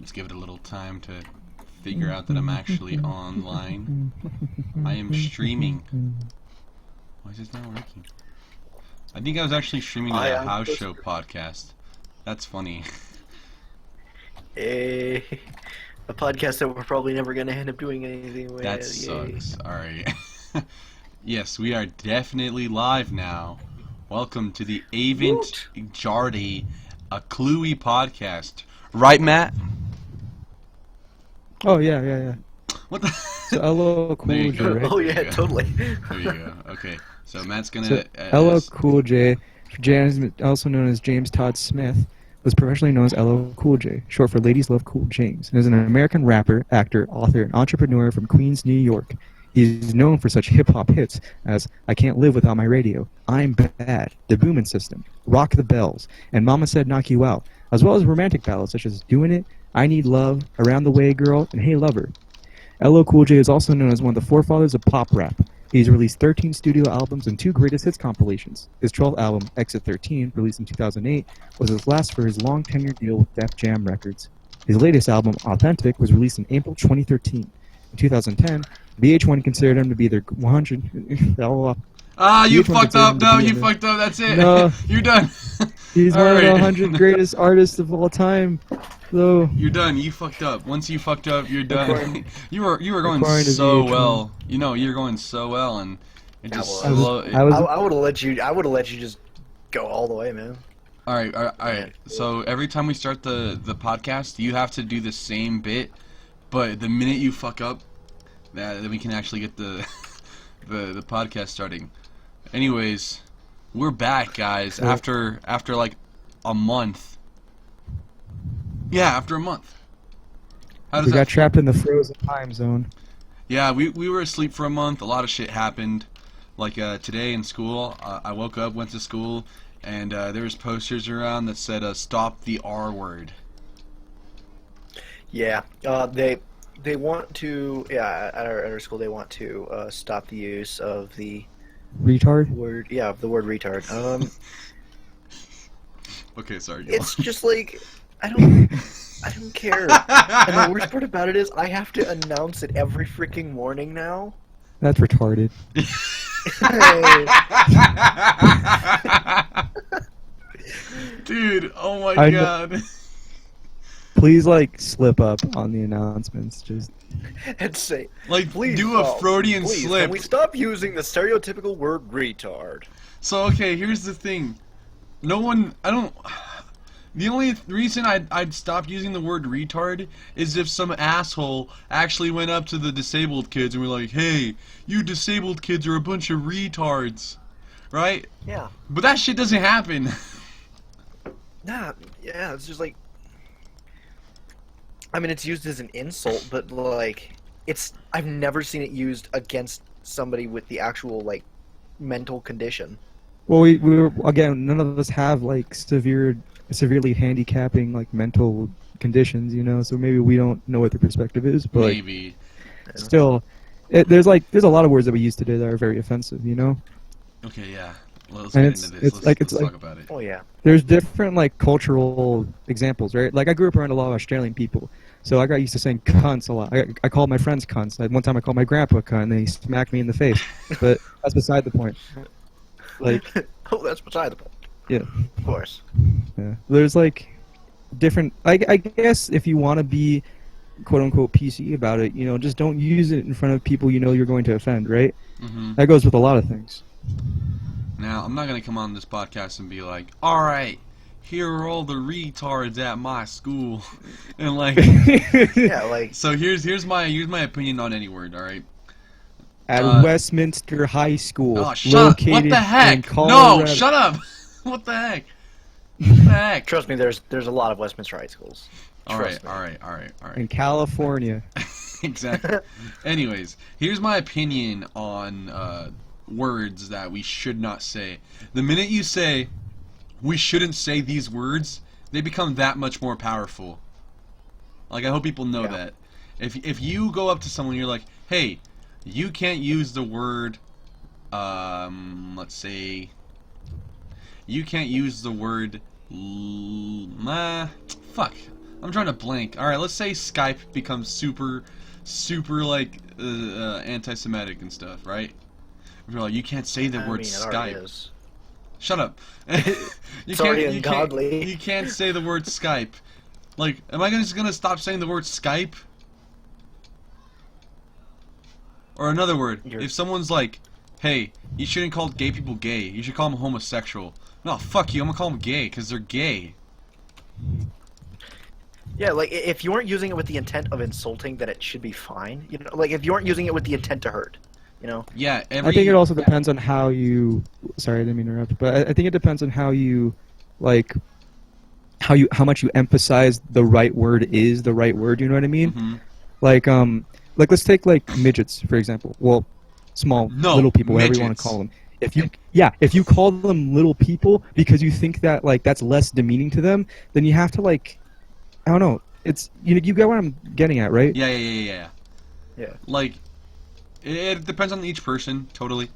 Let's give it a little time to figure out that I'm actually online. I am streaming. Why is this not working? I think I was actually streaming a house show podcast. That's funny. A podcast that we're probably never going to end up doing anything with. That sucks. Alright. Yes, we are definitely live now. Welcome to the Avant Garde, a Cluey podcast. Right, Matt? Oh, yeah. What the? So, LL Cool J, right? Oh, yeah, totally. There you go. Okay, so Matt's gonna... So, LL Cool J, also known as James Todd Smith, was professionally known as LL Cool J, short for Ladies Love Cool James, and is an American rapper, actor, author, and entrepreneur from Queens, New York. He's known for such hip-hop hits as I Can't Live Without My Radio, I'm Bad, The Boomin' System, Rock the Bells, and Mama Said Knock You Out, as well as romantic ballads such as Doing It, I Need Love, Around the Way Girl, and Hey Lover. LL Cool J is also known as one of the forefathers of pop rap. He's released 13 studio albums and 2 greatest hits compilations. His 12th album, Exit 13, released in 2008, was his last for his long tenure deal with Def Jam Records. His latest album, Authentic, was released in April 2013. In 2010, VH1 considered him to be their 100... Ah, you fucked up. No, you fucked up. That's it. No. You're done. He's one of the 100 greatest artists of all time, though. You're done. You fucked up. Once you fucked up, you're done. you were going According to so VH1. well. You know, you're going so well, and it just I would have let you just go all the way, man. All right. So every time we start the podcast, you have to do the same bit, but the minute you fuck up, then we can actually get the the podcast starting. Anyways, we're back, guys. After like a month. Yeah, after a month. We got trapped in the frozen time zone. Yeah, we were asleep for a month. A lot of shit happened. Like today in school, I woke up, went to school, and there was posters around that said "Stop the R word." Yeah, they want to. Yeah, at our school they want to stop the use of the retard word. Yeah, of the word retard. Okay, sorry. It's just like I don't care. And the worst part about it is I have to announce it every freaking morning now. That's retarded. Dude, oh my god. Please, like, slip up on the announcements, just... And say, like, please, do a Freudian slip. Can we stop using the stereotypical word retard? So, okay, here's the thing. The only reason I'd stop using the word retard is if some asshole actually went up to the disabled kids and were like, hey, you disabled kids are a bunch of retards. Right? Yeah. But that shit doesn't happen. Nah, yeah, it's just like... I mean, it's used as an insult, but, like, I've never seen it used against somebody with the actual, like, mental condition. Well, we were, again, none of us have, like, severely handicapping, like, mental conditions, you know, so maybe we don't know what the perspective is, but... Maybe. Still, there's a lot of words that we use today that are very offensive, you know? Okay, yeah. Let's get into this. Let's talk about it. Oh, yeah. There's different, like, cultural examples, right? Like, I grew up around a lot of Australian people, so I got used to saying cunts a lot. I called my friends cunts. One time I called my grandpa cunt, and then he smacked me in the face. But that's beside the point. Like... Oh, that's beside the point. Yeah. Of course. Yeah. There's, like, different... I guess if you want to be, quote-unquote, PC about it, you know, just don't use it in front of people you know you're going to offend, right? Mm-hmm. That goes with a lot of things. Now, I'm not going to come on this podcast and be like, alright, here are all the retards at my school. And like... Yeah, like... So here's my opinion on any word, alright? At Westminster High School, oh, shut up. What the heck? No, shut up! What the heck? What the heck? Trust me, there's a lot of Westminster high schools. Alright. In California. Exactly. Anyways, here's my opinion on words that we should not say. The minute you say, we shouldn't say these words, they become that much more powerful. Like, I hope people know that. If you go up to someone and you're like, hey, you can't use the word, let's say, you can't use the word, fuck. I'm trying to blank. All right, let's say Skype becomes super like anti-Semitic and stuff, right? If you're like, you can't say the word it already Skype. is. Shut up. It's already ungodly. You can't say the word Skype. Like, am I just gonna stop saying the word Skype? Or another word, if someone's like, hey, you shouldn't call gay people gay, you should call them homosexual. No, fuck you, I'm gonna call them gay, because they're gay. Yeah, like, if you weren't using it with the intent of insulting, then it should be fine. You know, like, if you weren't using it with the intent to hurt, you know? Yeah, I think it also depends on how you. Sorry, I didn't mean to interrupt, but I think it depends on how you, like, how much you emphasize the right word is the right word. You know what I mean? Mm-hmm. Like let's take like midgets for example. Well, small little people, whatever you want to call them. If you call them little people because you think that like that's less demeaning to them, then you have to like, I don't know. It's you get what I'm getting at, right? Yeah. Like, it depends on each person, totally.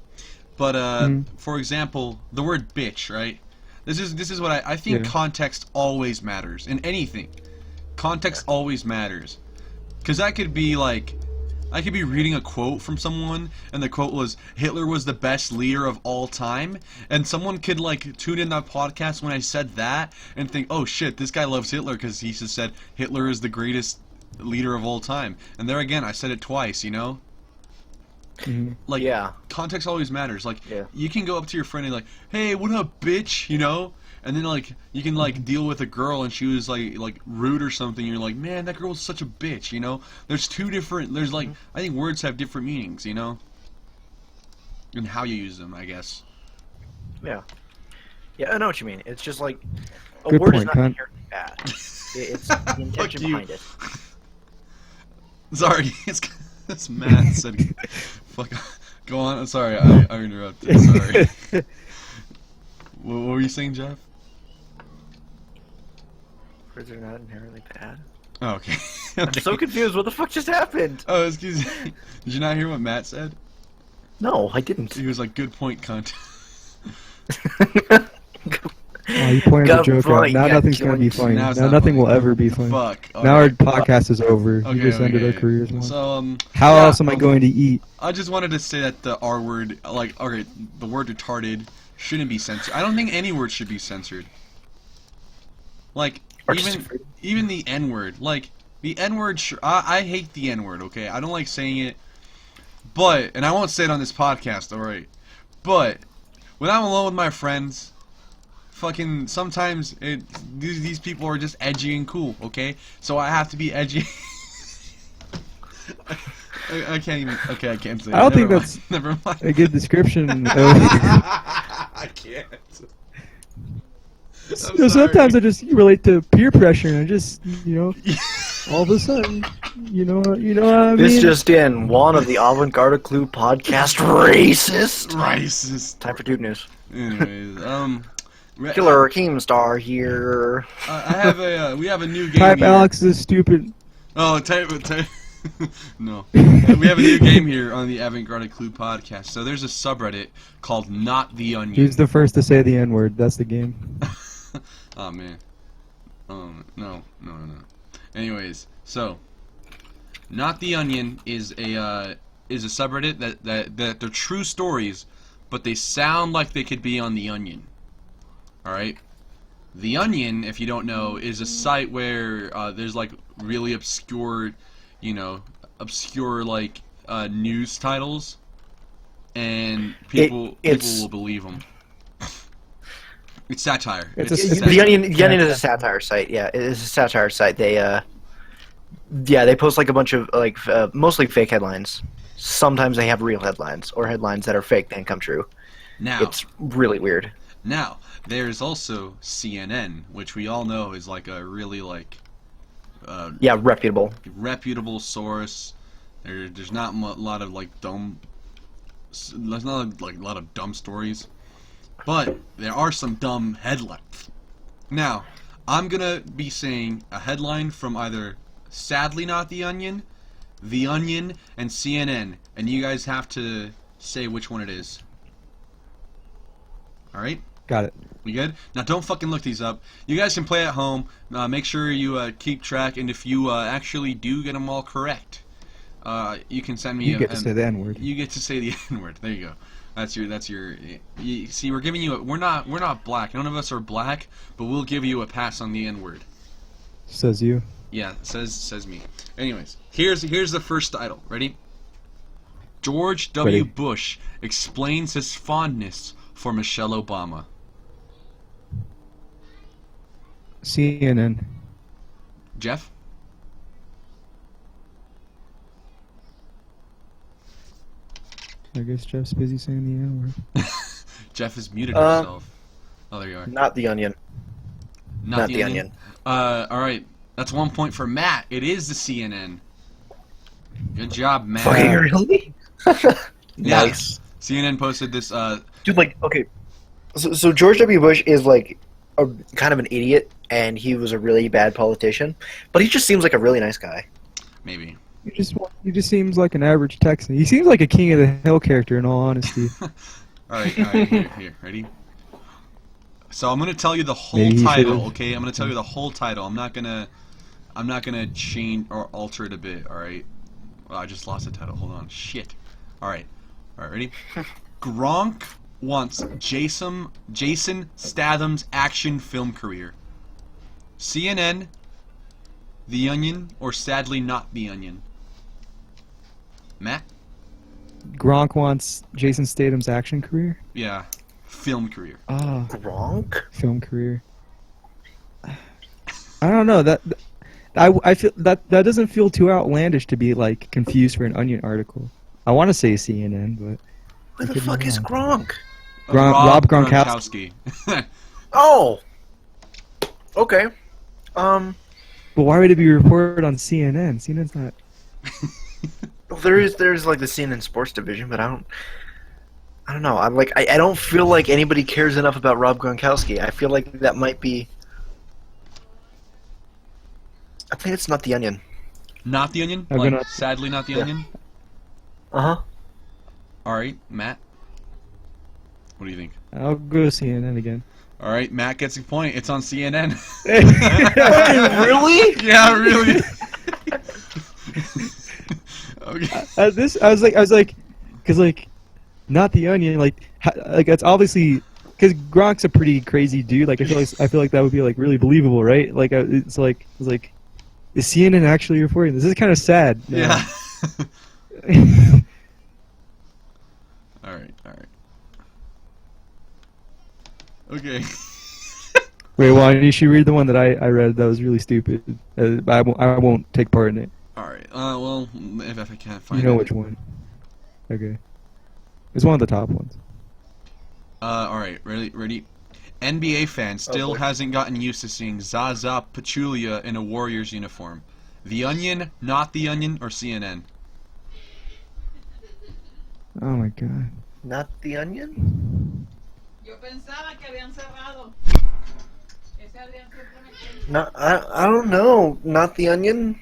But for example, the word bitch, right? This is what I think. Yeah. Context always matters in anything. Context always matters, because I could be like, I could be reading a quote from someone, and the quote was, Hitler was the best leader of all time, and someone could like tune in that podcast when I said that and think, oh shit, this guy loves Hitler because he just said Hitler is the greatest leader of all time. And there again, I said it twice, you know? Mm-hmm. Like, Yeah. context always matters. Like, Yeah. you can go up to your friend and like, hey, what up, bitch, you know? And then like, you can like deal with a girl and she was like rude or something. You're like, man, that girl was such a bitch, you know? There's there's like, I think words have different meanings, you know? And how you use them, I guess. Yeah. Yeah, I know what you mean. It's just like, a Good word is point, not cunt. inherently bad. It's the intention you. behind it. Sorry, it's Matt said, fuck, go on, I'm sorry, I interrupted, sorry. What were you saying, Jeff? Words are not inherently bad. Oh, okay. I'm so confused. What the fuck just happened? Oh, excuse me. Did you not hear what Matt said? No, I didn't. He was like, good point, cunt. Oh, you pointed the joke out. Now nothing's gonna be funny. Now Now it's not nothing funny. will ever be funny. Fuck. Now our alright. podcast is over. Okay, You just ended okay. our careers. Man. So, How yeah, else am I going to eat? I just wanted to say that the R word, like, okay, the word retarded shouldn't be censored. I don't think any word should be censored. Like, even the N word. Like, the N word, I hate the N word, okay? I don't like saying it. But, and I won't say it on this podcast, alright? But, when I'm alone with my friends, fucking, sometimes these people are just edgy and cool, okay? So I have to be edgy. I can't even, okay, I can't say it. I don't think Never that's mind. Never mind. a good description. I can't. You know, sometimes I just relate to peer pressure and I just, all of a sudden, you know what I mean? This just in. One of the Avant Garde Clue podcast racist. Racist. Time for Dude News. Anyways, Killer Keemstar here. we have a new game Type here. Alex is stupid. Oh, type. No. We have a new game here on the Avant Garde Clue podcast. So there's a subreddit called Not the Onion. He's the first to say the N-word. That's the game. Oh man. No. Anyways, so Not the Onion is a subreddit that they're true stories, but they sound like they could be on the Onion. All right. The Onion, if you don't know, is a site where there's like really obscure, like news titles, and people will believe them. It's satire. It's It's a- satire. The Onion is a satire site. Yeah, it is a satire site. They they post like a bunch of like mostly fake headlines. Sometimes they have real headlines or headlines that are fake then come true. Now, It's really weird. Now, there's also CNN, which we all know is like a really like Yeah, reputable. reputable source. There's not a lot of like there's not like a lot of dumb stories, but there are some dumb headlines. Now, I'm gonna be saying a headline from either Sadly Not the Onion, and CNN, and you guys have to say which one it is. All right? Got it. We good? Now don't fucking look these up. You guys can play at home. Make sure you keep track, and if you actually do get them all correct, you can send me. You get to say the N-word. You get to say the N-word. There you go. That's your. You, see, we're giving you. We're not black. None of us are black, but we'll give you a pass on the N-word. Says you. Yeah, says me. Anyways, here's the first title. Ready? George W. Ready. Bush explains his fondness for Michelle Obama. CNN. Jeff? I guess Jeff's busy saying the N-word. Jeff has muted himself. Oh, there you are. Not the Onion. Not the Onion. All right. That's 1 point for Matt. It is the CNN. Good job, Matt. Fucking really? Yeah. Nice. CNN posted this. Dude, like, okay. So George W. Bush is, like, a kind of an idiot, and he was a really bad politician, but he just seems like a really nice guy. Maybe. He just seems like an average Texan. He seems like a King of the Hill character, in all honesty. All right. Here. Ready? So I'm gonna tell you the whole Maybe he title, should've- okay? I'm gonna tell you the whole title. I'm not gonna change or alter it a bit. All right. Well, I just lost the title. Hold on. Shit. All right. Ready? Gronk wants Jason Statham's action film career. CNN, The Onion, or sadly not The Onion. Matt? Gronk wants Jason Statham's action career? Yeah, film career. Ah, Gronk? film career. I don't know. I feel that doesn't feel too outlandish to be like confused for an Onion article. I want to say CNN, but Who the could be fuck is wrong. Gronk? Rob Gronkowski. Oh! Okay. But why would it be reported on CNN? CNN's not. Well, there's like the CNN Sports division, but I don't know. I'm like I don't feel like anybody cares enough about Rob Gronkowski. I feel like that might be. I think it's not the Onion. Not The Onion? I'm Like, gonna- sadly not The Yeah. Onion? Uh huh. Alright, Matt? What do you think? I'll go CNN again. Alright, Matt gets a point. It's on CNN. Really? Yeah, really. Okay. I was like, because like, not the Onion. Like that's obviously because Gronk's a pretty crazy dude. Like I feel like that would be like really believable, right? Like it's like is CNN actually reporting this? This is kind of sad. Yeah. Alright. Okay. Wait, well, you should read the one that I read. That was really stupid. I won't take part in it. Alright. Well, if I can't find You know it. which one? Okay, it's one of the top ones. Alright. Ready? NBA fan still boy. hasn't gotten used to seeing Zaza Pachulia in a Warriors uniform. The Onion, not The Onion, or CNN? Oh my god. Not the Onion? Yo pensaba que habían cerrado. Ese Adrián siempre me cuenta. No, I don't know. Not the Onion?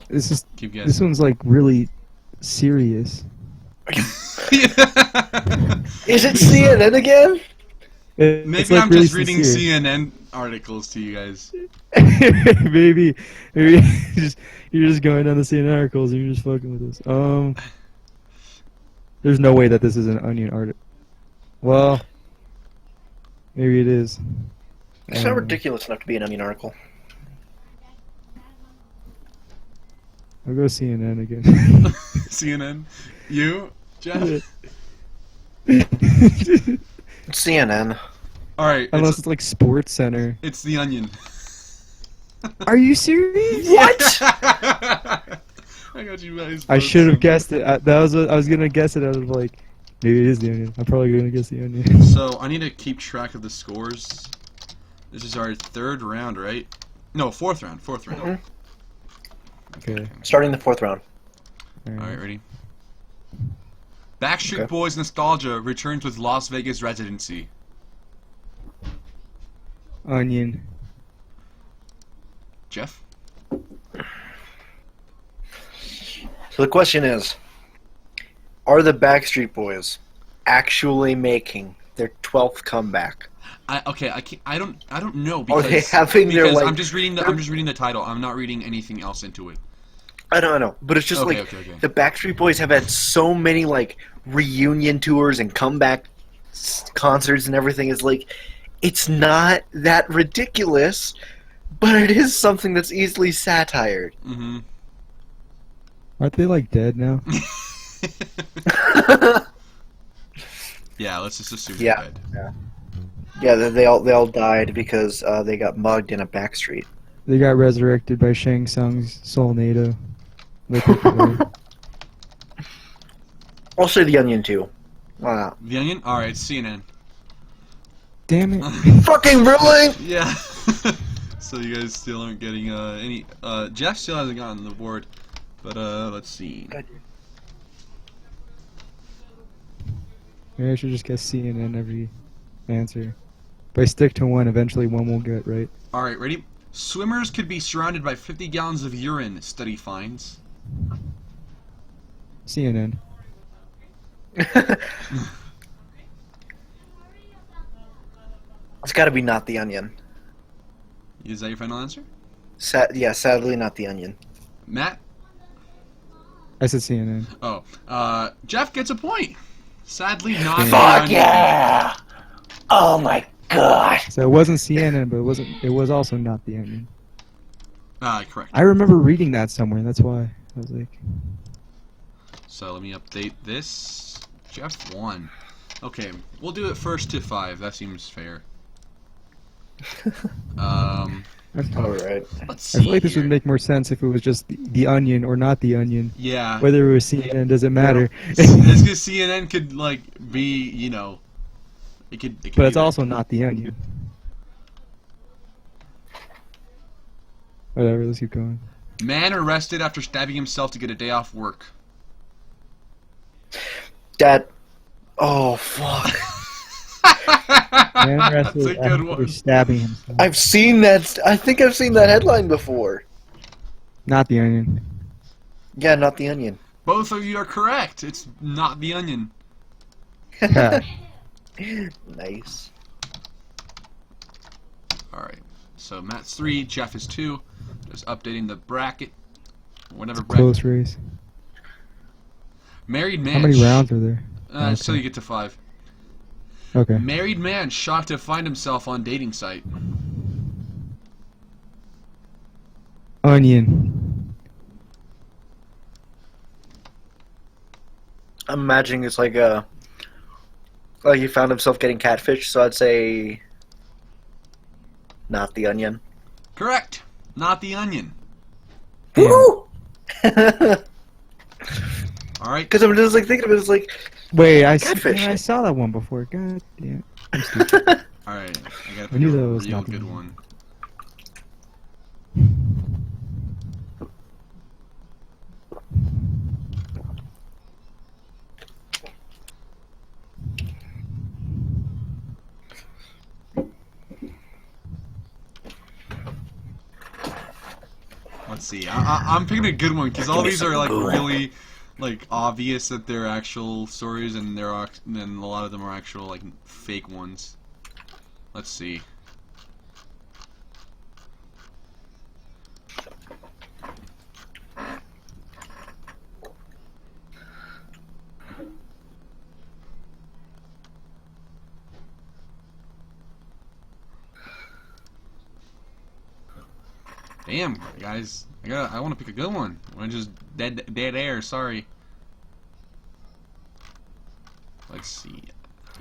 This is Keep this guessing. one's like really serious. Is it CNN again? Maybe It's, like, I'm really just reading sincere. CNN articles to you guys. maybe you're just going down the CNN articles and you're just fucking with us. There's no way that this is an Onion article. Well, maybe it is. It's not ridiculous enough to be an Onion article. I'll go CNN again. CNN? You? Jeff? It's CNN. Alright, Unless it's like Sports Center. it's The Onion. Are you serious? What? I got you guys. I both should have so- guessed it. I was gonna guess it out of like maybe it is the Onion. I'm probably gonna guess the Onion. So, I need to keep track of the scores. This is our third round, right? No, fourth round. Mhm. Okay. Starting the fourth round. Alright, ready? Backstreet Okay. Boys nostalgia returns with Las Vegas residency. Onion. Jeff? So the question is, are the Backstreet Boys actually making their 12th comeback? I don't know Are because they having their, because like, I'm just reading the title. I'm not reading anything else into it. I don't know, but it's just Okay, like okay. the Backstreet Boys have had so many like reunion tours and comeback concerts and everything. Is like, it's not that ridiculous, but it is something that's easily satired. Mm-hmm. Aren't they like dead now? Yeah, let's just assume Yeah. dead. Yeah, they all died because they got mugged in a backstreet. They got resurrected by Shang Tsung's Soulnado. I'll say The Onion too. Why not? The Onion? Alright, CNN. Damn it. Fucking really? Yeah. So you guys still aren't getting any Jeff still hasn't gotten the board. But let's see. Maybe I should just guess CNN every answer. If I stick to one, eventually one will get right. Alright, ready? Swimmers could be surrounded by 50 gallons of urine, study finds. CNN. It's got to be Not the Onion. Is that your final answer? Yeah, sadly Not the Onion. Matt? I said CNN. Oh, Jeff gets a point. Sadly, not the Fuck Onion. yeah! Oh my god! So it wasn't CNN, but it was also not The Onion. Correct. I remember reading that somewhere, that's why. I was like... So let me update this. Jeff won. Okay, we'll do it first to 5. That seems fair. Alright. Let's see I feel like this here. would make more sense if it was just the Onion or not The Onion. Yeah. Whether it was CNN doesn't matter. It's because CNN could like be, you know, it could But be it's that. also not The Onion. Whatever, let's keep going. Man arrested after stabbing himself to get a day off work. That. Oh fuck. Man That's arrested a good after one. stabbing himself. I've seen that. I think I've seen that headline before. Not The Onion. Yeah, Not the Onion. Both of you are correct. It's not the Onion. Yeah. Nice. Alright. So Matt's 3, Jeff is 2. Just updating the bracket. Whatever It's a bracket. close race. Married man. How many rounds are there? So you get to 5. Okay. Married man shocked to find himself on dating site. Onion. I'm imagining it's like he found himself getting catfish, so I'd say Not the Onion. Correct. Not the Onion. Damn. Woo! Alright. Because I'm just like thinking of it as like, Wait, I Catfish. saw that one before. God damn. I'm stupid. Alright. I gotta I knew pick a that was real not the good Onion. one. Let's see. I'm picking a good one because all Give me these are some like boo. really like obvious that they're actual stories, and then a lot of them are actual like fake ones. Let's see. Damn, guys, I want to pick a good one. I'm just dead air. Sorry. Let's see.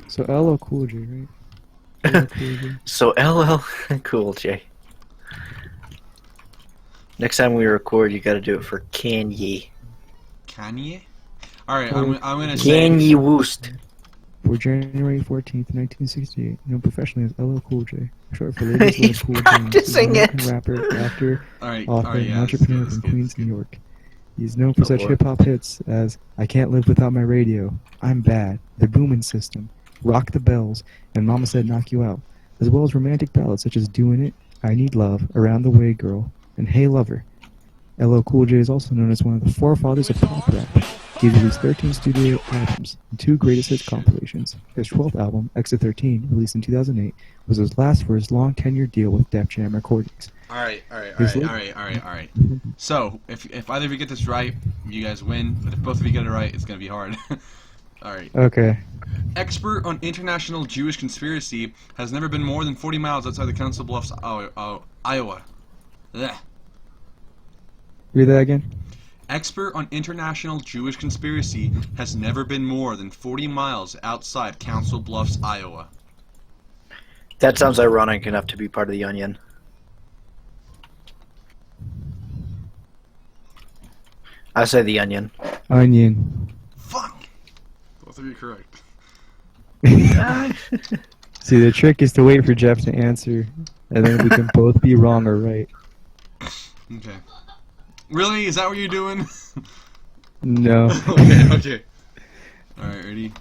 So LL Cool J, right? LL Cool J. so LL Cool J. Next time we record, you got to do it for Kanye. Kanye. All right, I'm gonna say. Kanye Woost. For January 14th, 1968, known professionally as LL Cool J, short for Ladies He's Love Cool J, practicing American it. rapper, actor, All right, author, and yeah, entrepreneur that's from good, Queens, that's New good. York. He's known for Oh, such boy. hip-hop hits as I Can't Live Without My Radio, I'm Bad, The Boomin' System, Rock the Bells, and Mama Said Knock You Out, as well as romantic ballads such as Doing It, I Need Love, Around the Way Girl, and Hey Lover. LL Cool J is also known as one of the forefathers of pop rap. He's released 13 studio albums and 2 greatest hits compilations. His 12th album, Exit 13, released in 2008, was his last for his long tenured deal with Def Jam Recordings. Alright. So, if either of you get this right, you guys win. But if both of you get it right, it's gonna be hard. Alright. Okay. Expert on international Jewish conspiracy, has never been more than 40 miles outside the Council Bluffs, Iowa. Blech. Read that again. Expert on international Jewish conspiracy, has never been more than 40 miles outside Council Bluffs, Iowa. That sounds ironic enough to be part of the Onion. I say the Onion. Onion. Fuck! Both of you correct. See, the trick is to wait for Jeff to answer, and then we can both be wrong or right. Okay. Really? Is that what you're doing? No. Okay. Alright, ready?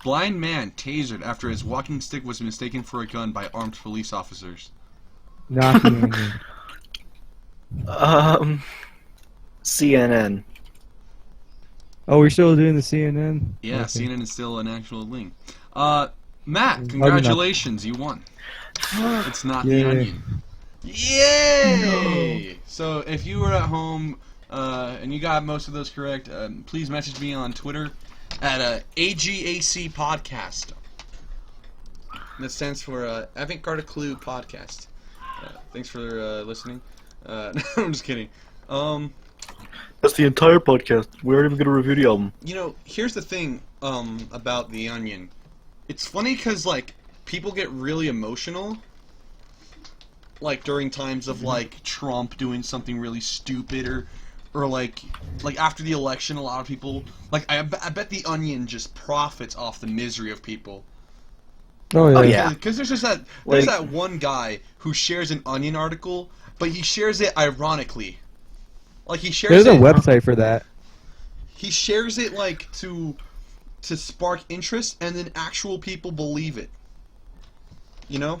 Blind man tasered after his walking stick was mistaken for a gun by armed police officers. Not the Onion. CNN. Oh, we're still doing the CNN? Yeah, Okay. CNN is still an actual link. Matt, congratulations, you won. It's not the Yay. Onion. Yay! So if you were at home and you got most of those correct, please message me on Twitter at AGAC Podcast. That stands for Avant Garde Clue Podcast. Thanks for listening. No, I'm just kidding. That's the entire podcast. We aren't even going to review the album. You know, here's the thing about the Onion. It's funny because like people get really emotional, like during times of like Trump doing something really stupid, or like after the election, a lot of people like I bet the Onion just profits off the misery of people. Oh, yeah. Oh, yeah. Because there's just that one guy who shares an Onion article, but he shares it ironically. Like he shares There's a it. website for that. He shares it like to spark interest, and then actual people believe it. You know?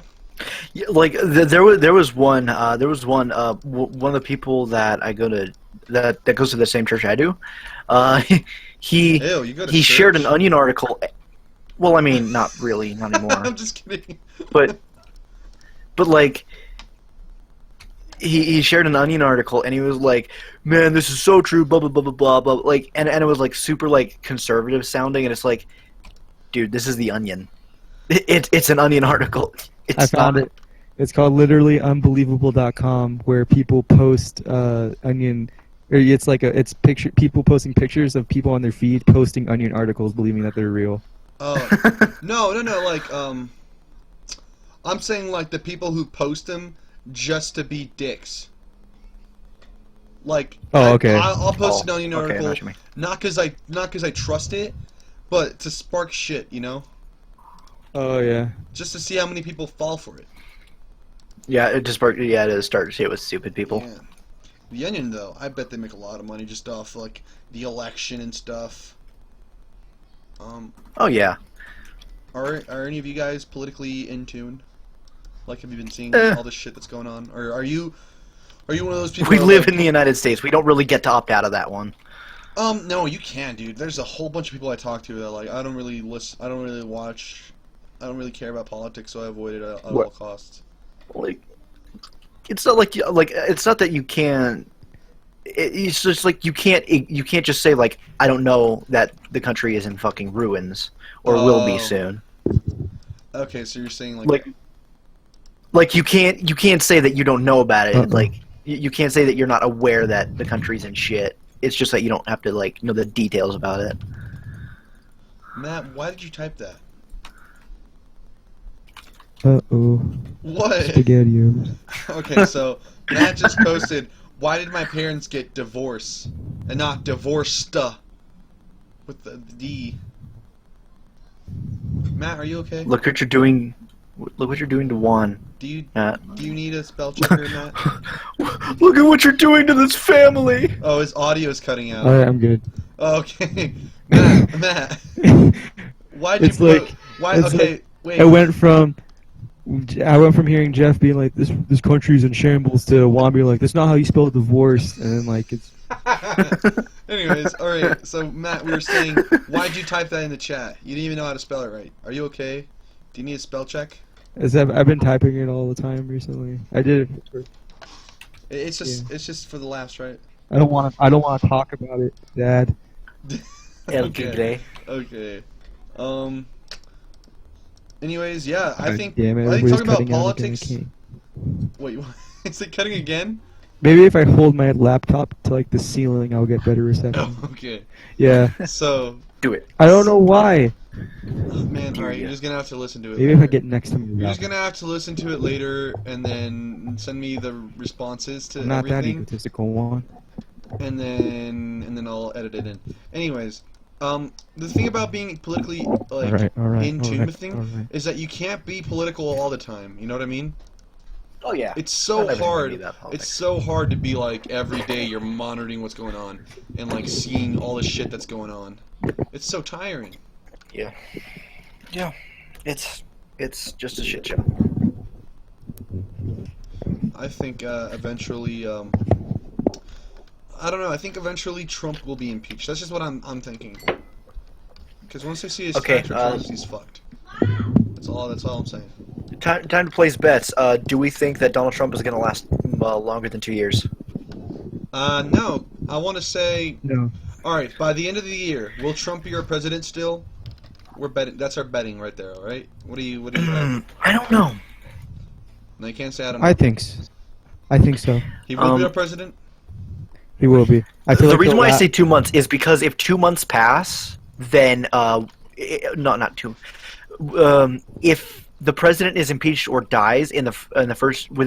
Yeah, like there was one one of the people that I go to that goes to the same church I do. He Ew, you go to he church? shared an Onion article. Well, I mean, not really, not anymore. I'm just kidding. but like he shared an Onion article and he was like, "Man, this is so true." Blah blah blah blah blah blah. Like, and it was like super like conservative sounding, and it's like, dude, this is the Onion. It's an Onion article. I found it. It's called literallyunbelievable.com, where people post Onion. Or it's like it's people posting pictures of people on their feed posting Onion articles, believing that they're real. Oh no! Like I'm saying like the people who post them just to be dicks. Like Oh, okay. I'll post an Onion okay, I know article what you mean. not because I trust it, but to spark shit, you know, Oh yeah. just to see how many people fall for it. Yeah, it just to start shit with stupid people. Yeah. The Onion though, I bet they make a lot of money just off like the election and stuff. Oh yeah. Are any of you guys politically in tune? Like, have you been seeing all this shit that's going on, or are you one of those people? We that are live like, in the United States. We don't really get to opt out of that one. No, you can, dude. There's a whole bunch of people I talk to that are like, I don't really listen, I don't really watch, I don't really care about politics, so I avoid it at all costs. Like, it's not like it's not that you can't. It's just like you can't just say like, I don't know that the country is in fucking ruins or will be soon. Okay, so you're saying like you can't say that you don't know about it. Uh-uh. Like you can't say that you're not aware that the country's in shit. It's just that you don't have to like know the details about it. Matt, why did you type that? Uh-oh. What? Spaghetti. Okay, so Matt just posted, why did my parents get divorced and not divorced with the D? Matt, are you okay? Look what you're doing. Look what you're doing to Juan. Do you Matt. need a spell checker, Matt? Look at what you're doing to this family. Oh, his audio's cutting out. Alright, I'm good. Okay, Matt, why'd you It's like- why? it's Okay, like- wait. It went from I went from hearing Jeff being like, "This country's in shambles" to Juan being like, "That's not how you spell divorce," and then like it's. Anyways, all right. So Matt, we were saying, why'd you type that in the chat? You didn't even know how to spell it right. Are you okay? Do you need a spell check? As I've been typing it all the time recently. I did it. It's just for the laughs, right? I don't want to talk about it, Dad. El Okay. Tigre. Okay. Anyways, yeah, I think Damn it, I think everybody's talking about cutting out again, politics. I can't. Wait, what? Is it cutting again? Maybe if I hold my laptop to like the ceiling, I'll get better reception. Oh, okay. Yeah. So, Do it. I don't know why. man, all right, you're just gonna have to listen to it. Maybe if I later. get next to me. You're just gonna have to listen to it later, and then send me the responses to I'm not that everything, egotistical, Juan. and then I'll edit it in. Anyways, the thing about being politically like in tune with things alright. is that you can't be political all the time. You know what I mean? Oh yeah. It's so Not everything can hard. be about politics. It's so hard to be like every day you're monitoring what's going on and like seeing all the shit that's going on. It's so tiring. Yeah. Yeah. It's just a shit show. I think eventually, I don't know. I think eventually Trump will be impeached. That's just what I'm thinking. Because once they see his Okay, tax returns, he's fucked. That's all I'm saying. Time to place bets. Do we think that Donald Trump is going to last longer than 2 years? No. I want to say, No. all right. By the end of the year, will Trump be our president still? We're betting. That's our betting right there. All right. What do you bet? I don't know. No, you can't say I don't know. I think so. He will be our president. He will be. I feel The like reason he'll why I la- say 2 months is because if 2 months pass, then not two. If the president is impeached or dies within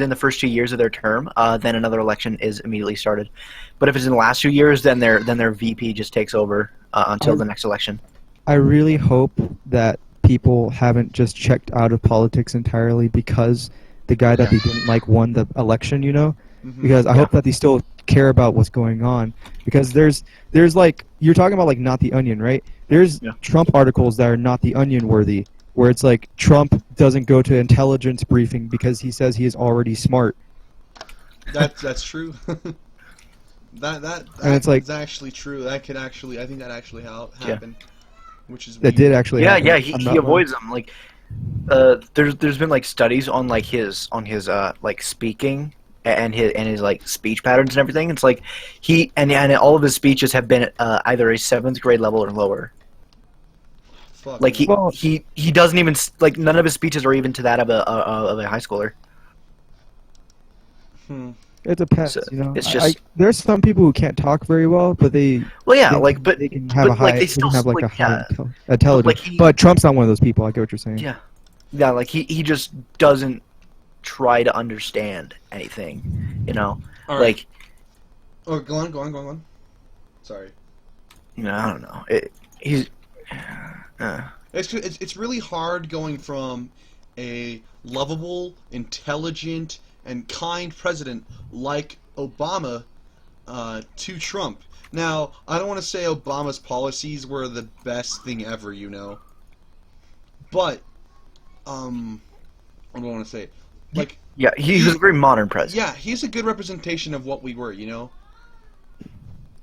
the first 2 years of their term, then another election is immediately started. But if it's in the last 2 years, then their VP just takes over until the next election. I really hope that people haven't just checked out of politics entirely because the guy that they didn't like won the election, you know? Because I hope that they still care about what's going on. Because there's like, you're talking about like Not the Onion, right? There's Trump articles that are Not the Onion worthy, where it's like Trump doesn't go to intelligence briefing because he says he is already smart. That's true. that And it's like- is actually true. That could actually, I think that actually happened. Which is That weird. did actually happen. Yeah, I'm he not avoids them. Like, there's been like studies on like his like speaking and his like speech patterns and everything. It's like he and all of his speeches have been at either a 7th grade level or lower. Fuck, Like man. he doesn't even like none of his speeches are even to that of a high schooler. It's a pet, So, you know. it's just- there's some people who can't talk very well, but they Well, yeah, they, like but they can have a but, high, like, they they still can have like like, a high yeah. intelligence. like, he- But Trump's not one of those people. I get what you're saying. yeah, like he just doesn't try to understand anything, you know. All right. Like, Oh, go on. Sorry. you know, I don't know. He's It's really hard going from a lovable, intelligent, and kind president like Obama to Trump. Now, I don't want to say Obama's policies were the best thing ever, you know. But, what do I want to say? Like, yeah, he was a very modern president. yeah, he's a good representation of what we were, you know.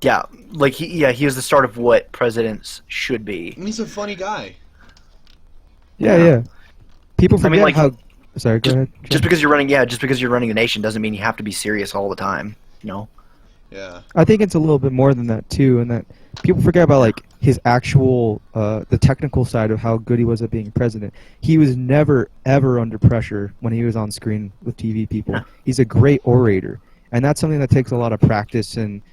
Yeah, like he is the start of what presidents should be. And he's a funny guy. Yeah. People I forget mean, like, how. Sorry, go ahead. Just because you're running a nation doesn't mean you have to be serious all the time. You know. Yeah. I think it's a little bit more than that too, and that people forget about like his actual the technical side of how good he was at being president. He was never ever under pressure when he was on screen with TV people. Yeah. He's a great orator, and that's something that takes a lot of practice and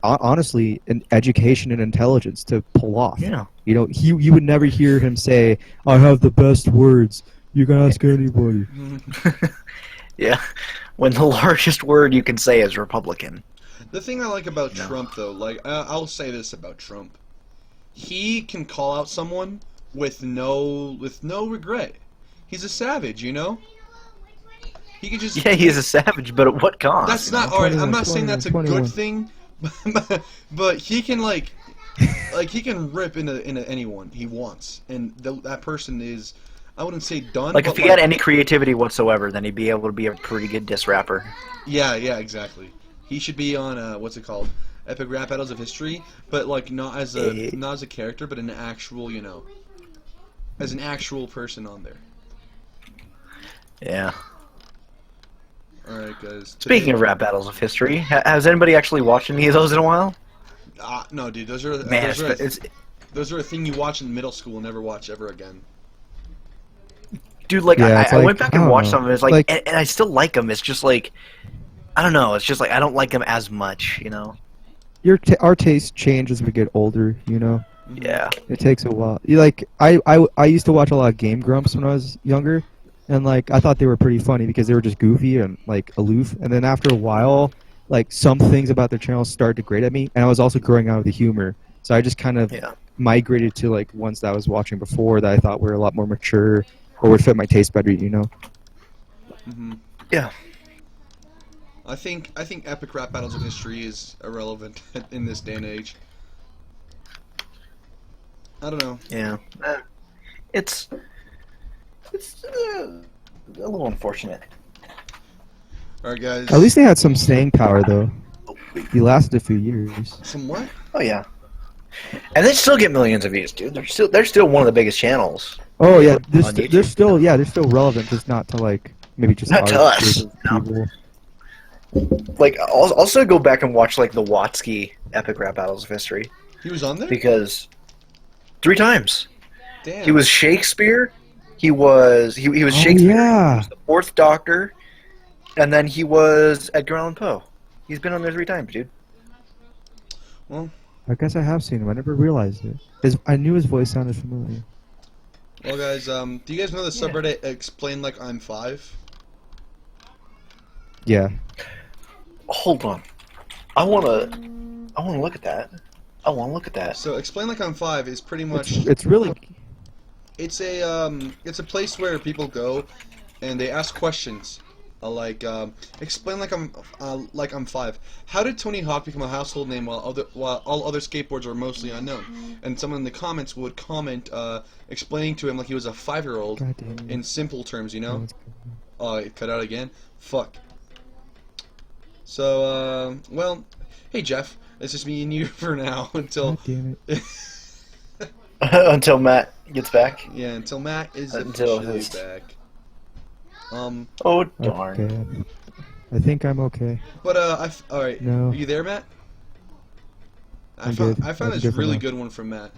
honestly, an education and intelligence to pull off. Yeah. You know, you would never hear him say, "I have the best words." You can ask anybody. Yeah. When the largest word you can say is Republican. The thing I like about Trump, though, like, I'll say this about Trump. He can call out someone with no regret. He's a savage, you know? He can just... Yeah, he's a savage, but at what cost? That's you not... know? Alright, I'm not saying that's a 21. good thing, but he can, like he can rip into anyone he wants. And that person is... I wouldn't say done. Like, but if he had any creativity whatsoever, then he'd be able to be a pretty good diss rapper. Yeah, exactly. He should be on what's it called? Epic Rap Battles of History, but like not as a character, but an actual, as an actual person on there. Yeah. All right, guys. Speaking of rap battles of history, has anybody actually watched any of those in a while? No, dude. Those are Man, those are a thing you watch in middle school and never watch ever again. dude, like, Yeah, I like, went back I and don't watched know. some of it. It's like, and I still like them. It's just like, I don't know. It's just like I don't like them as much, Our tastes change as we get older, Yeah. It takes a while. I used to watch a lot of Game Grumps when I was younger, and like I thought they were pretty funny because they were just goofy and like aloof. And then after a while, like some things about their channel started to grate at me, and I was also growing out of the humor. So I just kind of migrated to like ones that I was watching before that I thought were a lot more mature or would fit my taste better, Mm-hmm. Yeah. I think Epic Rap Battles of History is irrelevant in this day and age. I don't know. Yeah. It's a little unfortunate. All right, guys. At least they had some staying power, though. He lasted a few years. Some what? Oh yeah. And they still get millions of views, dude. They're still one of the biggest channels. Oh yeah, On YouTube. they're still relevant, just not to like maybe just Not to our us, group of no. people. Like, I'll also go back and watch like the Watsky Epic Rap Battles of History He was on there? because 3 times Damn. he was Shakespeare. He was Oh, Shakespeare. yeah. He was the 4th Doctor, and then he was Edgar Allan Poe. He's been on there 3 times, dude. Well, I guess I have seen him. I never realized it. I knew his voice sounded familiar. guys. Do you guys know the subreddit Explain Like I'm 5? Yeah. Hold on, I wanna look at that. I wanna look at that. So Explain Like I'm 5 is pretty much It's really it's a place where people go and they ask questions. Explain like I'm 5. How did Tony Hawk become a household name while all other skateboards were mostly unknown? And someone in the comments would comment, explaining to him like he was a 5-year-old God damn it. in simple terms, Oh, Oh, it cut out again. Fuck. So, well, hey Jeff, it's just me and you for now until God damn it. Until Matt gets back. yeah, until Matt is Until officially his- back. Oh darn. Okay. I think I'm okay. But all right. No. Are you there, Matt? I I'm found good. I found I'm this good for really now. good one from Matt.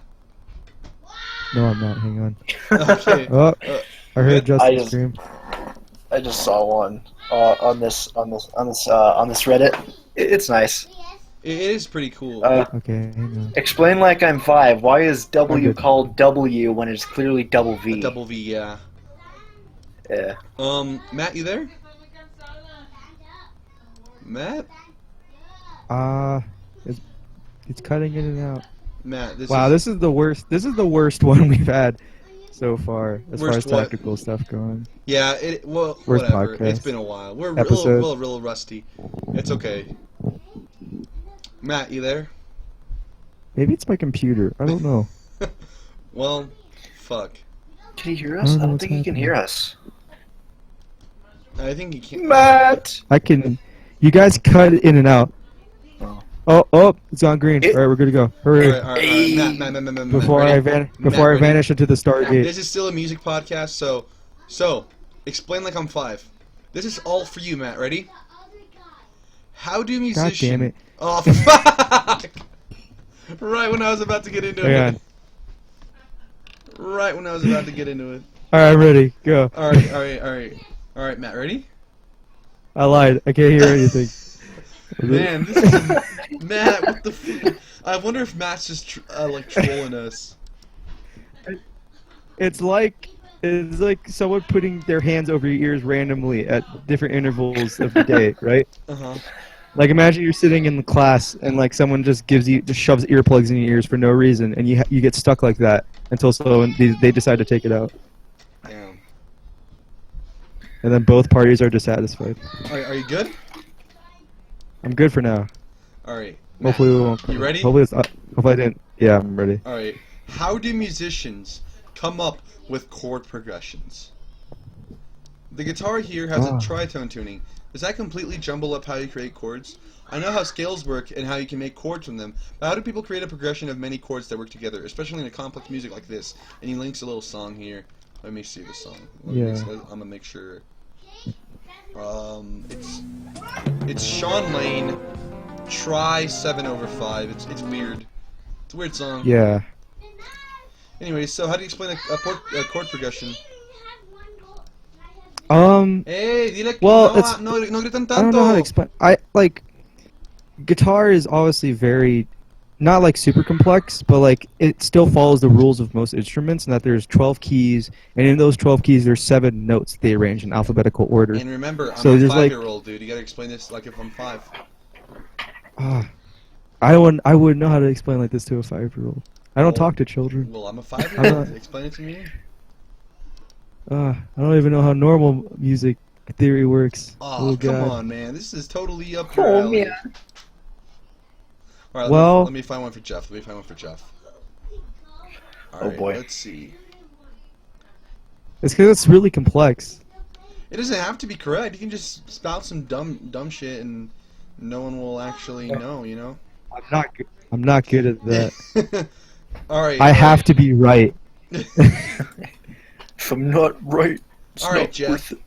No, I'm not. Hang on. Okay. Oh, I heard good. Justin just- scream. I just saw one on this Reddit. It's nice. It is pretty cool. Okay, hang on. Explain like I'm 5. Why is I'm W good. called W when it's clearly double V? Double V, yeah. Yeah. Matt, you there? Matt? It's cutting in and out. Matt, This is the worst. This is the worst one we've had so far, as far Worst as what? technical stuff going. Yeah, Worst whatever. podcast. It's been a while. We're Episode. real rusty. It's okay. Matt, you there? Maybe it's my computer. I don't know. Well, fuck. Can he hear us? I don't I know don't what's think he can happening. hear us. I think he can't. Matt! I can. You guys cut in and out. Oh. Oh, it's on green. It- All right, we're good to go. Hurry. All right. Hey. Matt, Before ready? I Matt, ready? vanish into the Stargate. This is still a music podcast, so Explain Like I'm 5. This is all for you, Matt. Ready? How do musicians... damn it. Oh, fuck! Right when I was about to get into Hang it. Right when I was about to get into it. All right, I'm ready. Go. All right, Matt. Ready? I lied. I can't hear anything. Man, this is... Matt, what the fuck? I wonder if Matt's just trolling us. It's like someone putting their hands over your ears randomly at different intervals of the day, right? Uh-huh. Like imagine you're sitting in the class and like someone just shoves earplugs in your ears for no reason, and you get stuck like that until they decide to take it out, Damn. and then both parties are dissatisfied. Are you good? I'm good for now. All right. Matt, Hopefully we won't. You ready? Hopefully I didn't. Yeah, I'm ready. All right. How do musicians come up with chord progressions. The guitar here has a tritone tuning. Does that completely jumble up how you create chords? I know how scales work and how you can make chords from them, but how do people create a progression of many chords that work together, especially in a complex music like this? And he links a little song here. Let me see the song. I'm gonna make sure. It's Sean Lane. Try 7/5. It's weird. It's a weird song. Yeah. Anyway, so how do you explain a chord progression? Well, it's, no gritan tanto. I don't know how to explain. Guitar is obviously very, not like super complex, but like it still follows the rules of most instruments, and that there's 12 keys, and in those 12 keys there's 7 notes they arrange in alphabetical order. And remember, I'm so a there's 5-year-old, dude. You gotta explain this like if I'm 5. I wouldn't know how to explain like this to a 5-year-old. I don't talk to children. Well, I'm a 5-year-old. Explain it to me. I don't even know how normal music theory works. Oh, come on, man. This is totally up your Oh, alley. man. Alright, Well, let me find one for Jeff. Alright, boy. let's see. it's because it's really complex. It doesn't have to be correct. You can just spout some dumb shit and no one will actually know, you know? I'm not good at that. Alright. I have to be right. If I'm not right, it's Alright, not Jeff. worth it.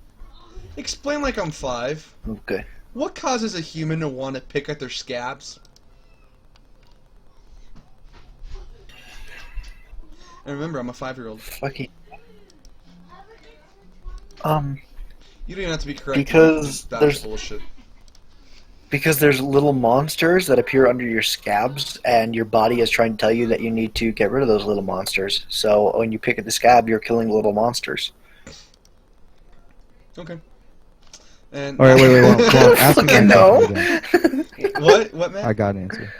Explain like I'm 5. Okay. What causes a human to want to pick at their scabs? And remember, I'm a 5-year-old. Fucking. You don't even have to be correct. Because Just that's there's- bullshit. Because there's little monsters that appear under your scabs, and your body is trying to tell you that you need to get rid of those little monsters. So when you pick at the scab, you're killing the little monsters. Okay. And All right, wait. Come on, ask me Fucking my no. question again. What, Matt? I got an answer.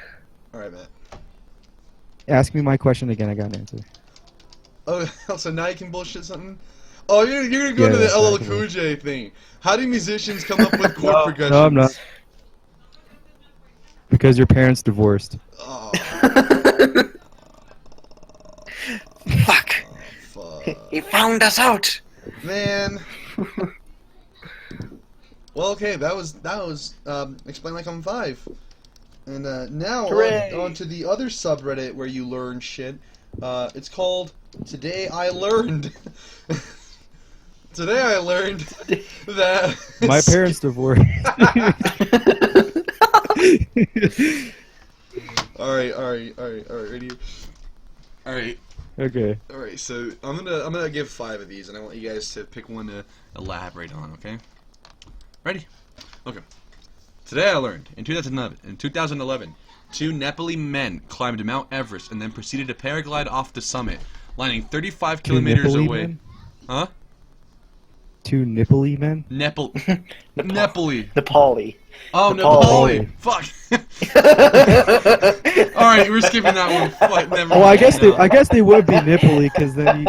All right, Matt. Ask me my question again. I got an answer. Oh, so now you can bullshit something? Oh, you're gonna go to the Yeah, LL exactly. Cool J thing. How do musicians come up with chord progressions? No, I'm not. Because your parents divorced. Oh, Fuck! fuck. He found us out! Man. Well, okay, that was Explain Like I'm 5. And now Hooray. on to the other subreddit where you learn shit. It's called Today I Learned. Today I learned that My parents divorced. Alright, ready? Alright. Okay. Alright, so I'm gonna give 5 of these and I want you guys to pick one to elaborate on, okay? Ready? Okay. Today I learned in 2011, 2 Nepali men climbed Mount Everest and then proceeded to paraglide off the summit, landing 35 kilometers Nepali away. men? Huh? 2 nipply men? Nepali. Nepali. Oh, Nepali. Nepali. Fuck. Alright, we're skipping that one. Fuck, never Oh, I mind. guess they would be nipply because then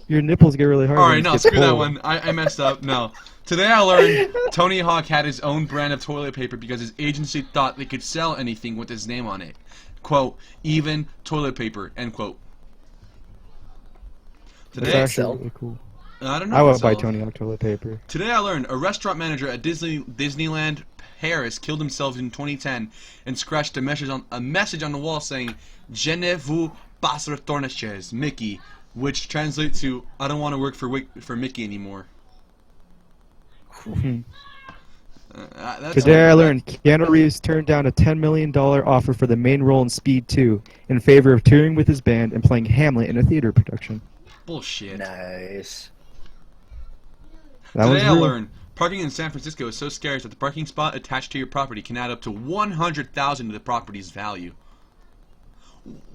your nipples get really hard. when Alright, you no, get screw that pulled. one. I messed up. No. Today I learned Tony Hawk had his own brand of toilet paper because his agency thought they could sell anything with his name on it. Quote, even toilet paper, end quote. That's Today, actually really cool. I don't know. I if would it's buy all- Tony Hawk toilet paper. Today I learned a restaurant manager at Disneyland Paris killed himself in 2010 and scratched a message on the wall saying "Je ne veux pas retourner chez Mickey," which translates to "I don't want to work for Mickey anymore." That's Today I learned Keanu Reeves turned down a $10 million offer for the main role in Speed 2 in favor of touring with his band and playing Hamlet in a theater production. bullshit. Nice. That one's Today I real. learned parking in San Francisco is so scarce that the parking spot attached to your property can add up to $100,000 to the property's value.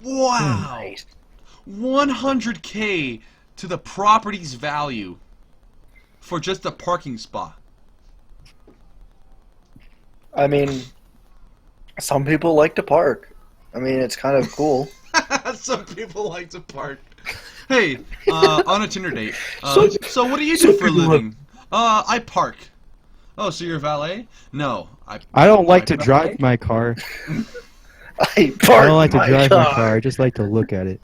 Wow. Nice. 100K to the property's value for just a parking spot. I mean, some people like to park. I mean, it's kind of cool. Some people like to park. Hey, on a Tinder date. So what do you do for a living? I park. Oh, so you're a valet? No, I don't like to drive my car. I I park don't like to my drive car. my car. I just like to look at it.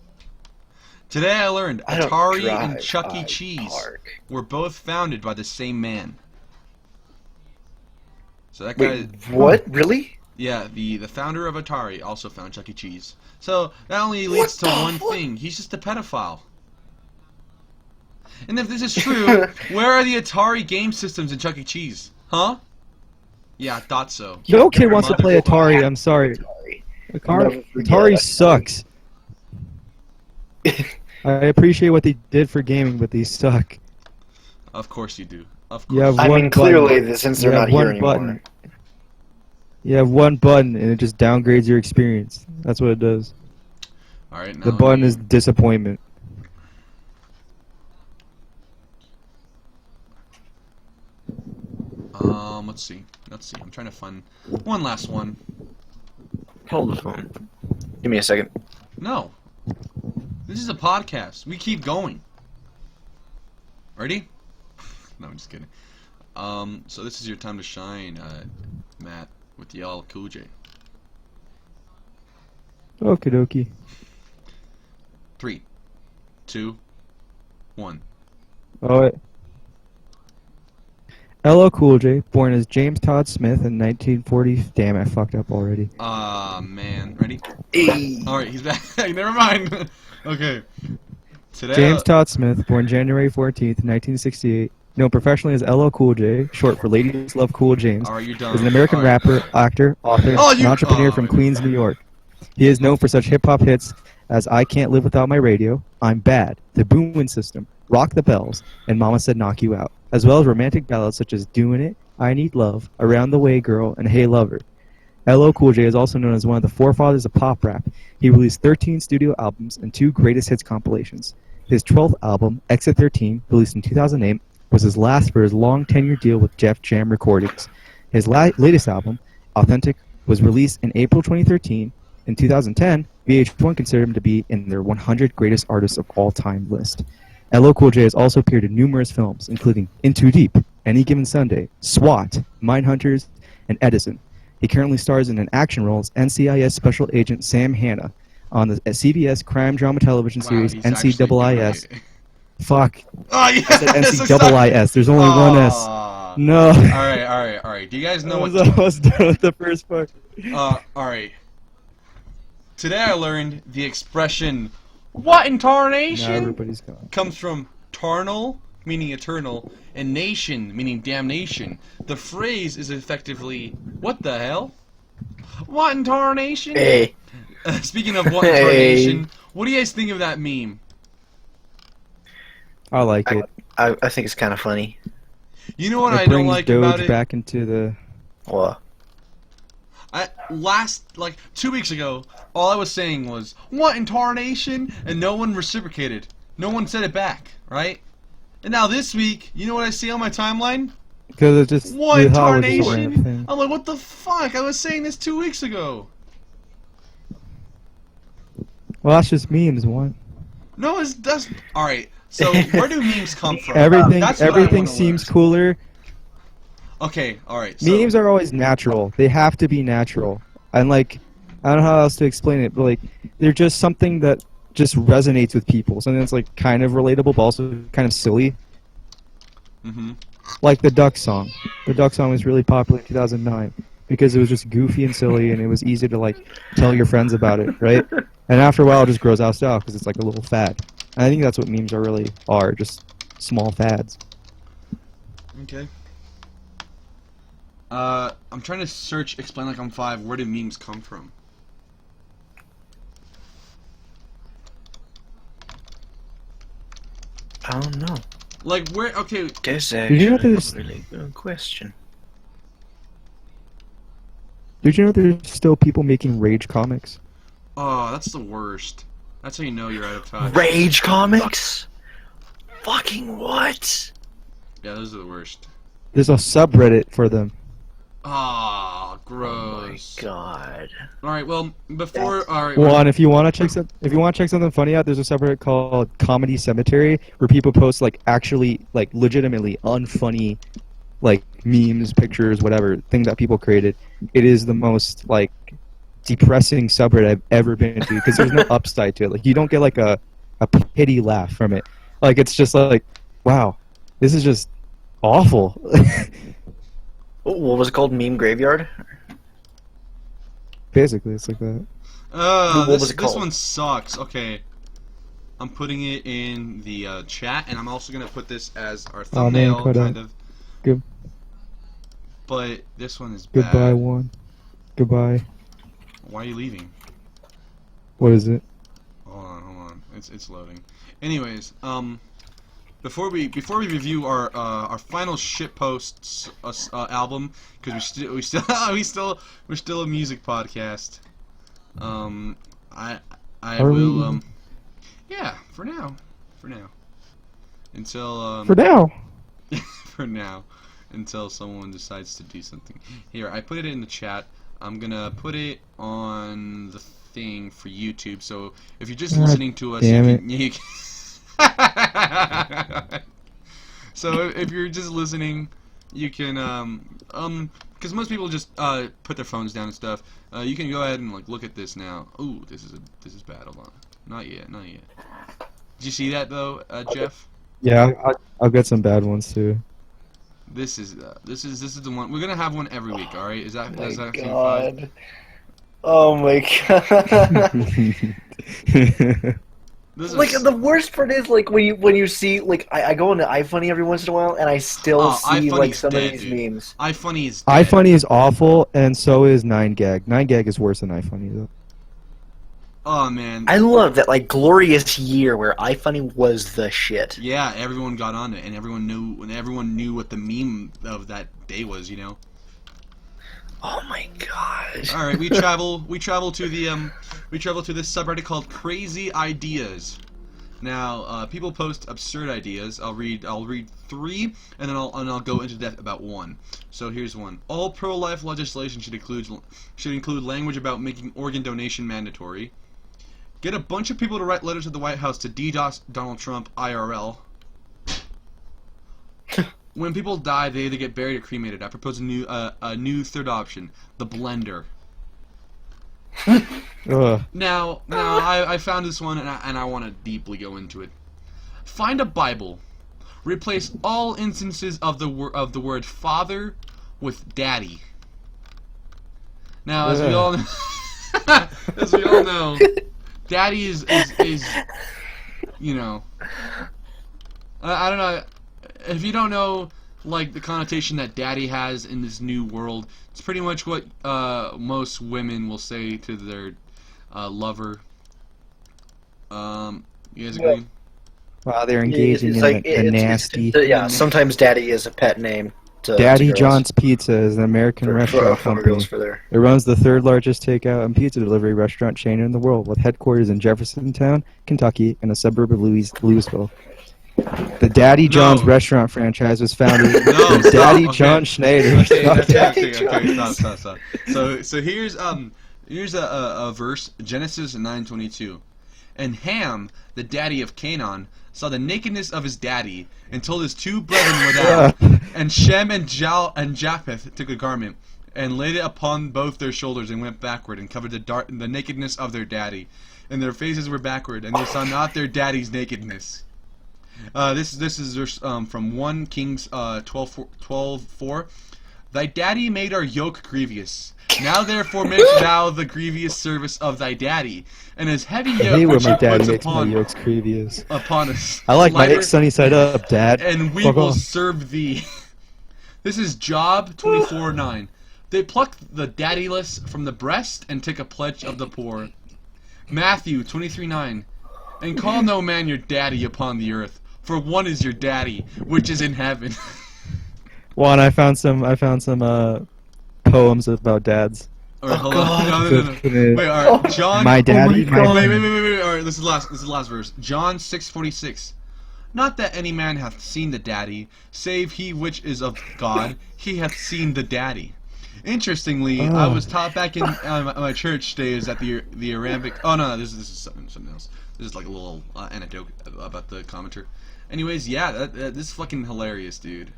Today I learned I don't Atari drive, and Chuck E. I Cheese park. were both founded by the same man. So that guy, Wait, what? Really? yeah, the founder of Atari also found Chuck E. Cheese. So that only leads to one thing. He's just a pedophile. And if this is true, where are the Atari game systems in Chuck E. Cheese? Huh? Yeah, I thought so. No kid wants to mother- play Atari. I'm sorry. Atari sucks. I appreciate what they did for gaming, but they suck. Of course you do. Of You have course. I one mean, clearly, button. since You they're have not here one anymore. button. You have one button, and it just downgrades your experience. That's what it does. All right, now The button is disappointment. Let's see. Let's see. I'm trying to find one last one. Hold the phone. Give me a second. No. This is a podcast. We keep going. Ready? No, I'm just kidding. So this is your time to shine, Matt, with the LL Cool J. Okie dokie. 3, 2, 1. Oh, wait. LL Cool J, born as James Todd Smith in 1940. Damn, I fucked up already. Man. Ready? Hey. Alright, he's back. Never mind. Okay. Today, James Todd Smith, born January 14th, 1968, known professionally as LL Cool J, short for Ladies Love Cool James, Alright, you're done. is an American Alright. rapper, actor, author, Oh, and entrepreneur from Queens, New York. He is known for such hip-hop hits as I Can't Live Without My Radio, I'm Bad, The Boomin' System, Rock the Bells, and Mama Said Knock You Out, as well as romantic ballads such as Doin' It, I Need Love, Around the Way Girl, and Hey Lover. LL Cool J is also known as one of the forefathers of pop rap. He released 13 studio albums and 2 greatest hits compilations. His 12th album, Exit 13, released in 2008, was his last for his long tenure deal with Def Jam Recordings. His latest album, Authentic, was released in April 2013. In 2010, VH1 considered him to be in their 100 greatest artists of all time list. LL Cool J has also appeared in numerous films, including In Too Deep, Any Given Sunday, SWAT, Mindhunters, and Edison. He currently stars in an action role as NCIS Special Agent Sam Hanna on the CBS crime drama television series he's actually doing NCIS. it. Fuck. Oh, yes! I said NCIS. There's only one S. Aw. No. Alright. Do you guys know I what... was almost done with the first part. Alright. Today I learned the expression, what in Now tarnation? everybody's gone. Comes from tarnal, meaning eternal, and nation, meaning damnation. The phrase is effectively, what the hell? What in tarnation? Hey. Speaking of what in Hey. tarnation, what do you guys think of that meme? I like it. I think it's kind of funny. You know what It I don't brings like Doge about it? back into the... Well, Like 2 weeks ago, all I was saying was, what in tarnation? And no one reciprocated. No one said it back, right? And now this week, you know what I see on my timeline? Because it just... What the in Hollywood just ran a tarnation? thing. I'm like, what the fuck? I was saying this 2 weeks ago. Well, that's just memes, one. No, that's... Alright, so where do memes come from? Everything That's what I everything wanna seems learn. cooler. Okay, alright, so... Memes are always natural. They have to be natural. And like, I don't know how else to explain it, but like, they're just something that just resonates with people. Something that's like kind of relatable, but also kind of silly. Mm-hmm. Like the Duck song. The Duck song was really popular in 2009 because it was just goofy and silly, and it was easy to like tell your friends about it, right? And after a while, it just grows out of style because it's like a little fad. And I think that's what memes are, just small fads. Okay. I'm trying to search Explain Like I'm 5, where do memes come from? I don't know. Like, where, okay, That's you know actually there's- a really good question. Did you know there's still people making rage comics? oh, that's the worst. That's how you know you're out of touch. Rage comics? Fucking what? Yeah, those are the worst. There's a subreddit for them. Ah, Oh my gross. god. Alright, well, before, alright. Well, and if you want to check something funny out, there's a subreddit called Comedy Cemetery where people post like actually like legitimately unfunny like memes, pictures, whatever thing that people created. It is the most like depressing subreddit I've ever been to because there's no upside to it. Like you don't get like a a pity laugh from it. Like it's just like, wow, this is just awful. What was it called? Meme Graveyard? Basically, it's like that. What was it This called? one sucks. Okay. I'm putting it in the chat, and I'm also going to put this as our Oh, man, thumbnail, cut kind out. of. Good. But this one is Goodbye, bad. one. Goodbye. Why are you leaving? What is it? Hold on. It's loading. Anyways, before we review our final shitposts album, because we're still a music podcast. I Are will we? yeah, for now until For now. for now until someone decides to do something. Here, I put it in the chat. I'm gonna put it on the thing for YouTube. So if you're just God listening to us, damn you can so if you're just listening, you can because most people just put their phones down and stuff. You can go ahead and like look at this now. Ooh, this is bad. Hold on. Not yet. Did you see that though, Jeff? Yeah, I'll get some bad ones too. This is the one. We're gonna have one every week. All right? Is that My seem fine? God. Oh my God. This is Like the worst part is like when you see like I go into iFunny every once in a while and I still see like iFunny's some dead, of these dude. memes. iFunny is dead. iFunny is awful, and so is 9gag. 9gag is worse than iFunny though. Oh man. I love that like glorious year where iFunny was the shit. Yeah, everyone got on it, and everyone knew what the meme of that day was. You know. Oh my God. All right, we travel to this subreddit called Crazy Ideas. Now, people post absurd ideas. I'll read 3, and then I'll go into depth about one. So here's one: all pro-life legislation should include language about making organ donation mandatory. Get a bunch of people to write letters to the White House to DDoS Donald Trump IRL. When people die, they either get buried or cremated. I propose a new third option: the blender. Ugh. Now, I found this one, and I want to deeply go into it. Find a Bible. Replace all instances of the word father with daddy. Now, as we all know, daddy is you know, I don't know if you don't know like the connotation that daddy has in this new world. It's pretty much what most women will say to their lover. You guys agree? Wow, they're engaging It's in like a nasty. yeah. Sometimes Daddy is a pet name. Daddy to girls. John's Pizza is an American restaurant for company. girls for their. It runs the third largest takeout and pizza delivery restaurant chain in the world, with headquarters in Jeffersontown, Kentucky, and a suburb of Louisville. The Daddy John's restaurant franchise was founded when Daddy John Schneider. Okay, stop. So here's a verse, Genesis 9:22. And Ham, the daddy of Canaan, saw the nakedness of his daddy, and told his 2 brethren without. And Shem and Japheth took a garment, and laid it upon both their shoulders, and went backward, and covered the nakedness of their daddy. And their faces were backward, and they saw not their daddy's nakedness. This is from 1 Kings 12:4. Thy daddy made our yoke grievous. Now therefore make thou the grievous service of thy daddy, and his heavy I yoke hate when which my he daddy puts makes my upon yokes grievous. us. I like my lighter, eggs sunny side up, Dad. and we Fuck will off. serve thee. This is Job 24:9. They pluck the daddyless from the breast and take a pledge of the poor. Matthew 23:9. And call no man your daddy upon the earth, for one is your daddy, which is in heaven. Juan, I found some poems about dads. Alright, hold God. on. No. Wait, alright. John. My daddy. Wait. Alright, this is the last verse. John 6:46. Not that any man hath seen the daddy, save he which is of God, he hath seen the daddy. Interestingly, I was taught back in my church days at the Arambic. Oh no, this is something else. This is like a little anecdote about the commenter. Anyways, yeah, this is fucking hilarious, dude.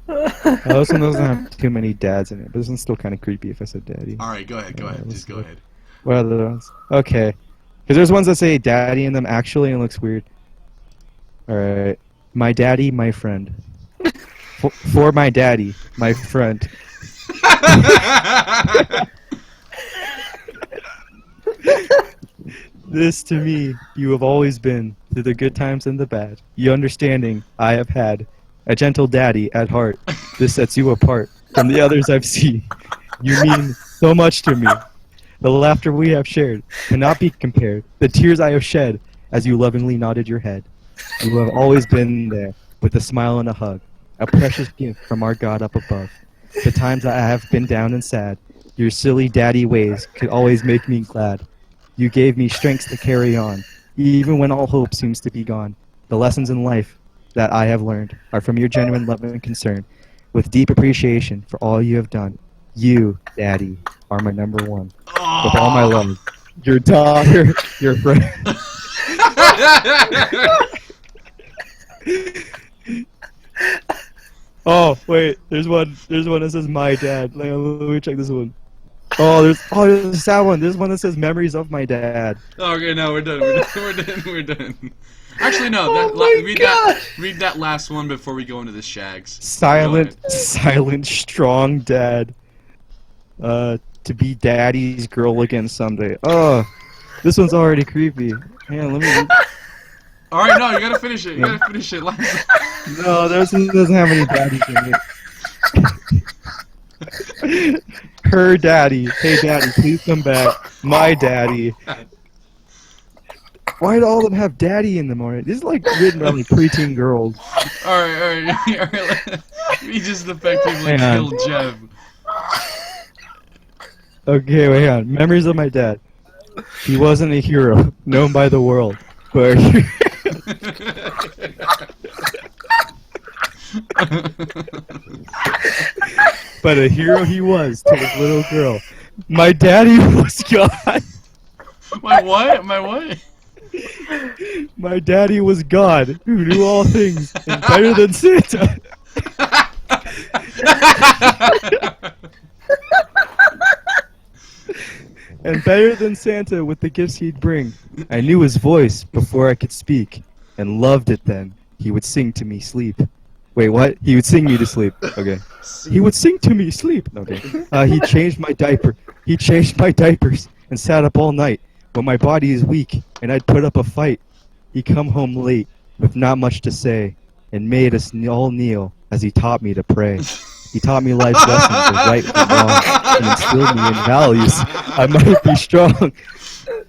This one doesn't have too many dads in it, but this one's still kind of creepy if I said daddy. All right, go ahead. let's Just go go. ahead. What are the ones? Okay. Because there's ones that say daddy in them actually, and it looks weird. Alright. My daddy, my friend. For my daddy, my friend. This to me, you have always been, through the good times and the bad. The understanding I have had. A gentle daddy at heart. This sets you apart from the others I've seen. You mean so much to me. The laughter we have shared cannot be compared. The tears I have shed as you lovingly nodded your head. You have always been there with a smile and a hug. A precious gift from our God up above. The times I have been down and sad, your silly daddy ways could always make me glad. You gave me strength to carry on, even when all hope seems to be gone. The lessons in life that I have learned are from your genuine love and concern, with deep appreciation for all you have done. You, Daddy, are my number one. With all my love, your daughter, your friend. Oh wait, there's one that says my dad. Let me check this one. There's a sad one. There's one that says memories of my dad. Okay, no, we're done. We're done. Actually, no. Read that last one before we go into the Shags. Silent, strong dad. To be daddy's girl again someday. Oh, this one's already creepy. Hang on, let me. All right, no, you gotta finish it. You gotta finish it. No, this one doesn't have any daddies in it. Her daddy. Hey, daddy, please come back. My daddy. Why do all of them have daddy in them already? This is like written by like preteen girls. Alright. We just effectively killed Jeff. Okay, wait, hang on. Memories of my dad. He wasn't a hero, known by the world, but but a hero he was to his little girl. My daddy was God. My what? My what? My daddy was God, who knew all things, and better than Santa. And better than Santa with the gifts he'd bring. I knew his voice before I could speak, and loved it then. He would sing to me sleep. Wait, what? He would sing me to sleep. Okay. He would sing to me sleep. Okay. He changed my diaper. He changed my diapers and sat up all night. But my body is weak, and I'd put up a fight. He'd come home late with not much to say, and made us all kneel as he taught me to pray. He taught me life's lessons of right and wrong, and instilled me in values I might be strong.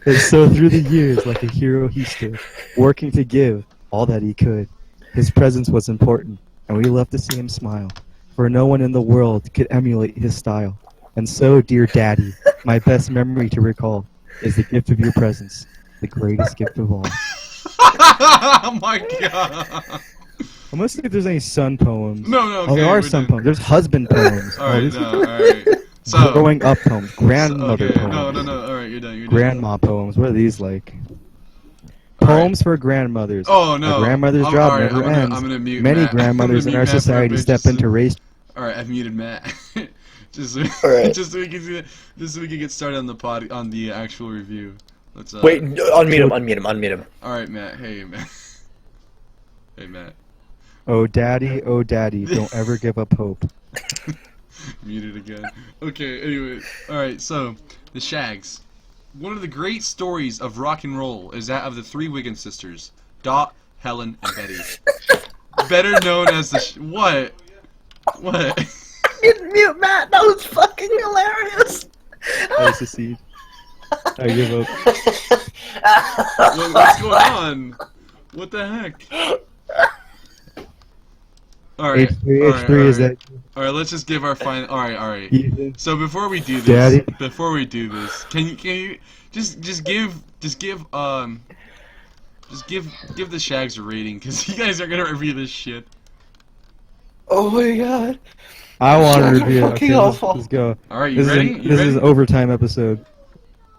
And so through the years, like a hero he stood, working to give all that he could. His presence was important, and we loved to see him smile, for no one in the world could emulate his style. And so, dear Daddy, my best memory to recall is the gift of your presence, the greatest gift of all. Oh my god. I'm gonna see if there's any son poems. No, okay. There are son poems. There's husband poems. Alright, alright. So, growing up poems, grandmother poems. No, alright, you're done. Grandma poems. What are these like? Poems for grandmothers. Oh no. A grandmother's job never ends. I'm gonna mute Many Matt. grandmothers in our society step in to raise. Alright, I've muted Matt. just so we can get started on the actual review. Let's Wait, unmute him. Alright, Matt. Hey Matt. Hey Matt. Oh daddy, don't ever give up hope. Muted again. Okay, anyway. Alright, so, the Shags. One of the great stories of rock and roll is that of the three Wiggins sisters, Dot, Helen, and Betty. Better known as the What? What? Mute Matt, that was fucking hilarious! I secede. I give up. What's going on? What the heck? Alright, H3 is that. Alright, let's just give our final. Alright. Ethan. So before we do this, Daddy? can you just give the Shags a rating, because you guys are gonna review this shit. Oh my god. I want to review it. Fucking Okay, awful. let's go. Alright, you This ready? is an overtime episode.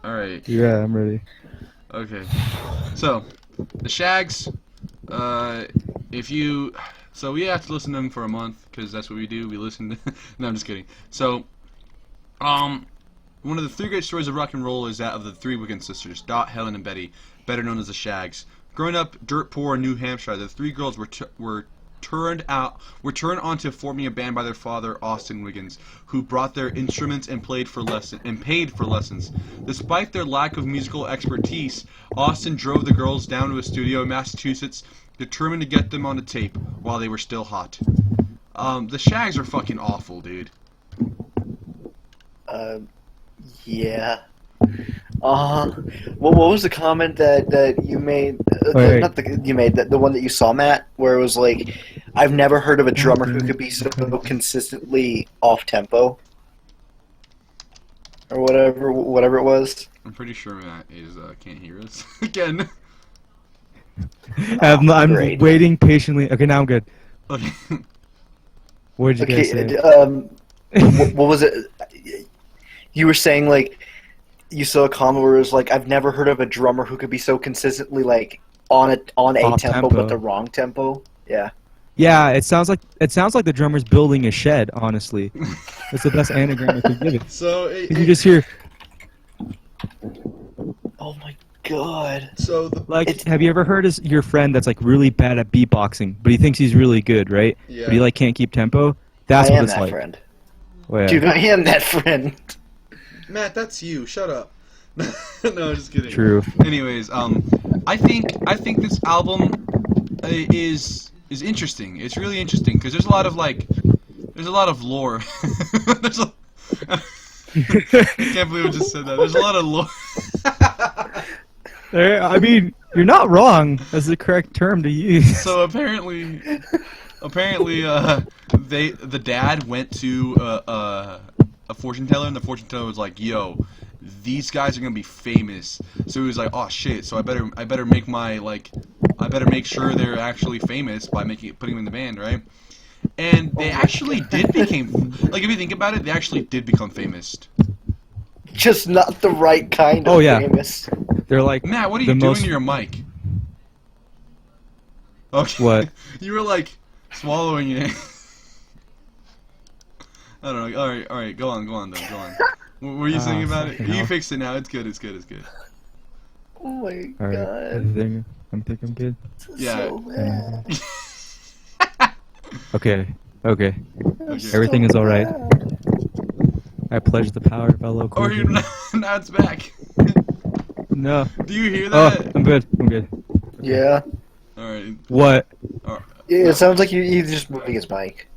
Alright. Yeah, I'm ready. Okay. So, the Shags, so we have to listen to them for a month, because that's what we do, we listen to, no, I'm just kidding. So, One of the three great stories of rock and roll is that of the three Wiggins sisters, Dot, Helen, and Betty, better known as the Shags. Growing up dirt poor in New Hampshire, the three girls were turned onto forming a band by their father, Austin Wiggins, who brought their instruments and paid for lessons. Despite their lack of musical expertise, Austin drove the girls down to a studio in Massachusetts, determined to get them on a tape while they were still hot. The Shags are fucking awful, dude. Yeah. What was the comment that you made? Not you made, the one that you saw, Matt, where it was like, I've never heard of a drummer who could be so consistently off tempo, or whatever it was. I'm pretty sure Matt can't hear us again. I'm great. waiting patiently. Okay, now I'm good. Okay. What did you guys say? What was it? You were saying, like, you saw a comment where it was like, I've never heard of a drummer who could be so consistently, like, on a tempo but the wrong tempo. Yeah. Yeah, it sounds like the drummer's building a shed. Honestly, it's the best anagram I could give it. So You just hear Oh my god. So have you ever heard your friend that's like really bad at beatboxing, but he thinks he's really good, right? Yeah. But he like can't keep tempo. That's I what am it's that like. friend. Oh, yeah. Dude, I am that friend. Matt, that's you. Shut up. No, just kidding. True. Anyways, I think this album is interesting. It's really interesting because there's a lot of lore. Can't believe I just said that. There's a lot of lore. I mean, you're not wrong. That's the correct term to use. So apparently, the dad went to a fortune teller, and the fortune teller was like, "Yo, these guys are gonna be famous." So he was like, "Oh shit! So I better make sure they're actually famous by putting them in the band, right?" And they actually did become, like, if you think about it, they actually did become famous. Just not the right kind of famous. They're like, Matt, what are you doing to your mic? Okay. What? You were like swallowing it. I don't know. All right. Go on, though. Go on. What were you saying about it? You fixed it now. It's good. Oh my all right. god. I think I'm good. Yeah. So bad. Okay. So Everything is all right. bad. I pledge the power of LL Cool J. Now it's back. No. Do you hear Oh, that? I'm good. Yeah. All right. What? Yeah, it sounds like he's just moving his mic.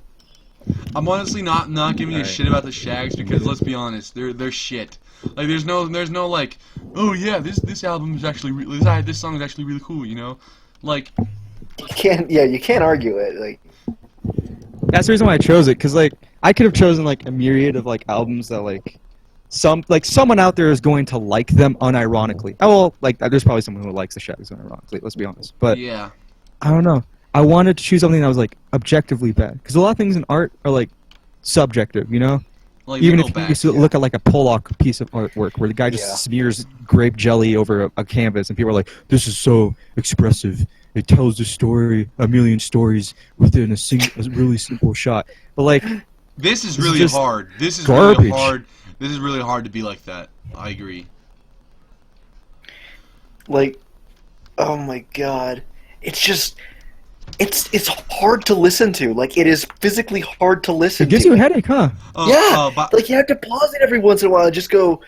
I'm honestly not giving a Alright. shit about the Shags because let's be honest, they're shit. Like there's no like, oh yeah, this album is actually this song is actually really cool, you know? Like You can't argue it. Like, That's the reason why I chose it, because like I could have chosen like a myriad of like albums that like someone out there is going to like them unironically. Oh well, like there's probably someone who likes the Shags unironically. Let's be honest, but yeah. I don't know. I wanted to choose something that was like objectively bad, because a lot of things in art are like subjective, you know. Like Even if Nickelback, you look at like a Pollock piece of artwork where the guy just smears grape jelly over a canvas, and people are like, "This is so expressive. It tells the story, a million stories within a really simple shot." But like, This is This is really just hard. This is garbage. really hard. This is really hard to be like that. I agree. like, oh my god, it's just, it's hard to listen to. Like, it is physically hard to listen it gives to. you a headache, huh? Yeah, But like you have to pause it every once in a while and just go,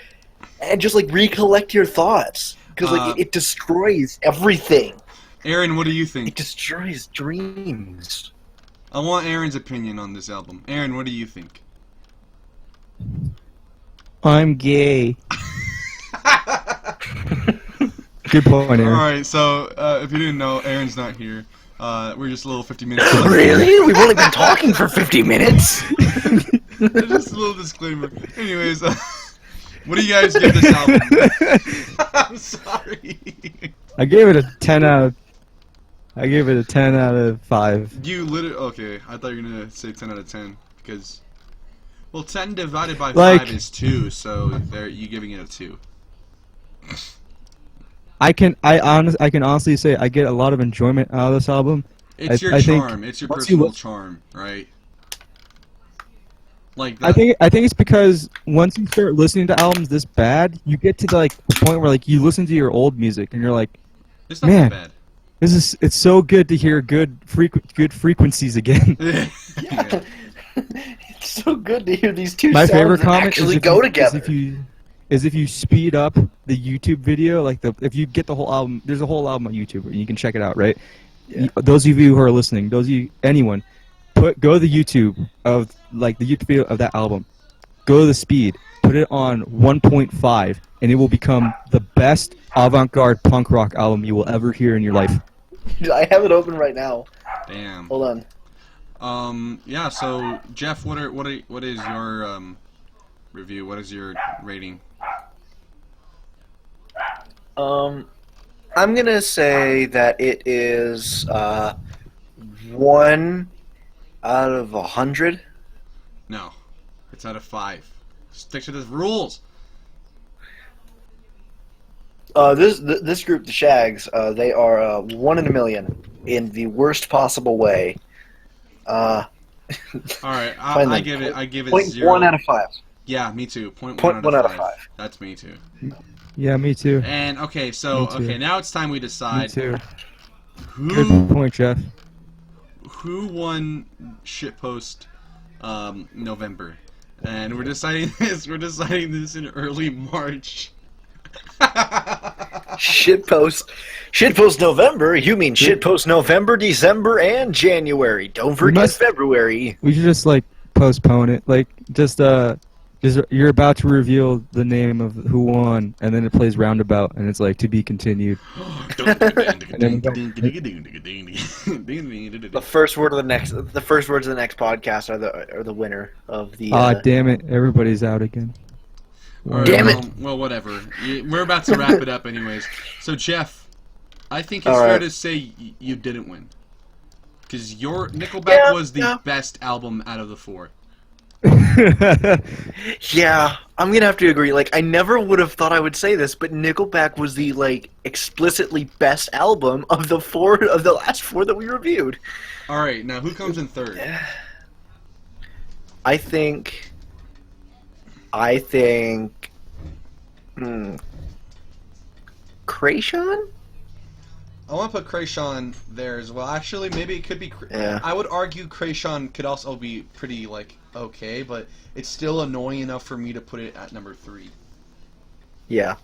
and just like recollect your thoughts, because like it destroys everything. Aaron, what do you It think? destroys dreams. I want Aaron's opinion on this album. Aaron, what do you think? I'm gay. Good point, Aaron. Alright, so if you didn't know, Aaron's not here. We're just a little 50 minutes. Really? We've only been talking for 50 minutes. Just a little disclaimer. Anyways, what do you guys give this album? I'm sorry. I gave it a 10 out of 5. You literally okay? I thought you were gonna say 10 out of 10 because, well, 10 divided by Like- 5 is 2, so there you giving it a 2. I can honestly say I get a lot of enjoyment out of this album. It's your I think charm. It's your once you personal look- charm, right? Like I think it's because once you start listening to albums this bad, you get to like the point where like you listen to your old music and you're like, it's not man, that it's so good to hear good frequencies again. bad. Yeah. It's so good to hear these two My sounds favorite that comment actually is go together. if you speed up the YouTube video, like if you get the whole album, there's a whole album on YouTube and you can check it out, right? Yeah. Those of you who are listening, anyone, go to the YouTube of like the YouTube video of that album. Go to the speed, put it on 1.5, and it will become the best avant-garde punk rock album you will ever hear in your life. I have it open right now. Damn. Hold on. Yeah. So Jeff, what is your review? What is your rating? I'm gonna say that it is 1 out of 100. No, it's out of 5. Stick to the rules. This group, the Shags, they are 1 in a million in the worst possible way. All right, Finally, I give it point 0. 1 out of 5. Yeah, me too. Point Point 1 out of 5. 1 out of 5. That's me too. Yeah, me too. And okay, Me too. now it's time we Me decide too. who Good point, Jeff. won shitpost November, and we're deciding this. We're deciding this in early March. Shitpost November? You mean shitpost November, December, and January. Don't forget February. We should just like postpone it. Like just you're about to reveal the name of who won, and then it plays roundabout, and it's like to be continued. The first words of the next podcast are the winner of the. Damn it! Everybody's out again. All right, Damn it. Well, whatever. We're about to wrap it up, anyways. So, Jeff, I think it's All fair right. to say you didn't win, because your Nickelback was the best album out of the 4. Yeah, I'm gonna have to agree. Like, I never would have thought I would say this, but Nickelback was the like explicitly best album of the last 4 that we reviewed. All right, now who comes in third? I think. Krayshawn? I want to put Krayshawn there as well. Actually, maybe it could be. Yeah. I would argue Krayshawn could also be pretty like okay, but it's still annoying enough for me to put it at number 3. Yeah,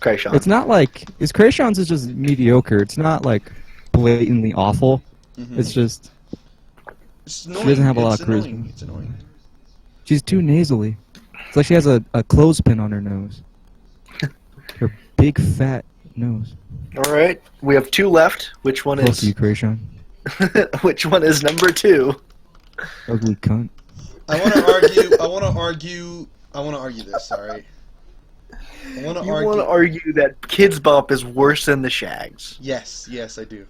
Krayshawn. It's not like Krayshawn's is just mediocre. It's not like blatantly awful. Mm-hmm. It's just It's she doesn't have a lot of annoying. charisma. It's annoying. She's too nasally. It's like she has a clothespin on her nose. Her big fat nose. All right, we have 2 left. Which one Close to you, is? Krayshawn. Which one is number 2? Ugly cunt. I want to argue. I want to argue this. All right. I want to You argue. want to argue that Kidz Bop is worse than the Shags? Yes, I do.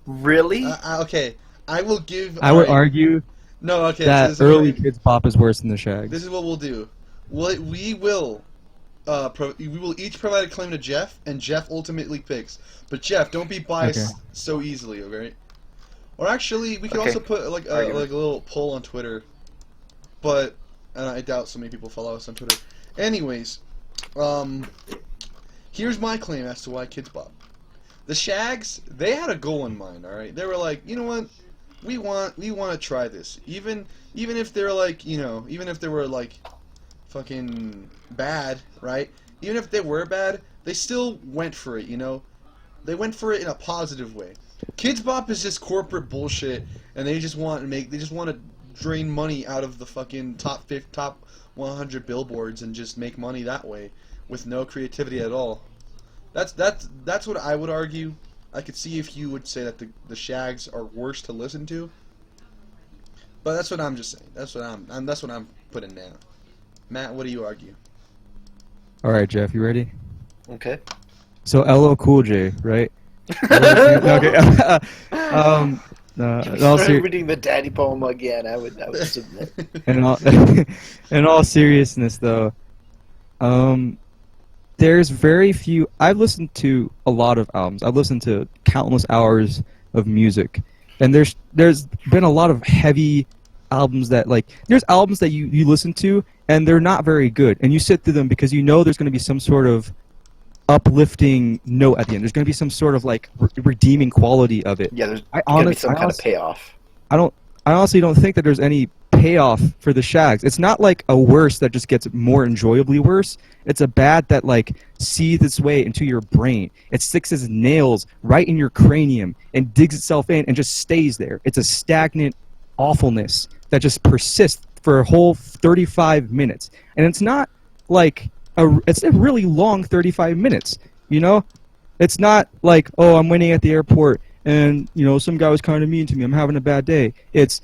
Really? Okay, I will give. I would argue No, okay. that so early Kidz Bop is worse than the Shags. This is what we'll do. We will each provide a claim to Jeff, and Jeff ultimately picks. But Jeff, don't be biased so easily, okay? Or actually, we could also put like a little poll on Twitter. But I doubt so many people follow us on Twitter. Anyways, here's my claim as to why Kidz Bop. The Shags, they had a goal in mind. All right, they were like, you know what? We want to try this, even if they're like, even if they were like fucking bad, right? Even if they were bad, they still went for it, They went for it in a positive way. Kidz Bop is just corporate bullshit, and they just want to drain money out of the fucking top 100 billboards and just make money that way with no creativity at all. That's what I would argue. I could see if you would say that the Shags are worse to listen to, but that's what I'm just saying. That's what I'm putting down. Matt, what do you argue? All right, Jeff, you ready? Okay. So LL Cool J, right? Okay. Started reading the Daddy poem again. I would submit. In all seriousness, though, there's very few. I've listened to a lot of albums. I've listened to countless hours of music, and there's been a lot of heavy albums that like there's albums that you listen to and they're not very good, and you sit through them because you know there's going to be some sort of uplifting note at the end. There's going to be some sort of like redeeming quality of it. Yeah, there's I gonna be some kind of payoff. I honestly don't think that there's any payoff for the Shags. It's not like a worse that just gets more enjoyably worse. It's a bad that like seethes its way into your brain. It sticks its nails right in your cranium and digs itself in and just stays there. It's a stagnant awfulness that just persists for a whole 35 minutes. And it's not like it's a really long 35 minutes, you know? It's not like, oh, I'm waiting at the airport and, you know, some guy was kind of mean to me. I'm having a bad day. It's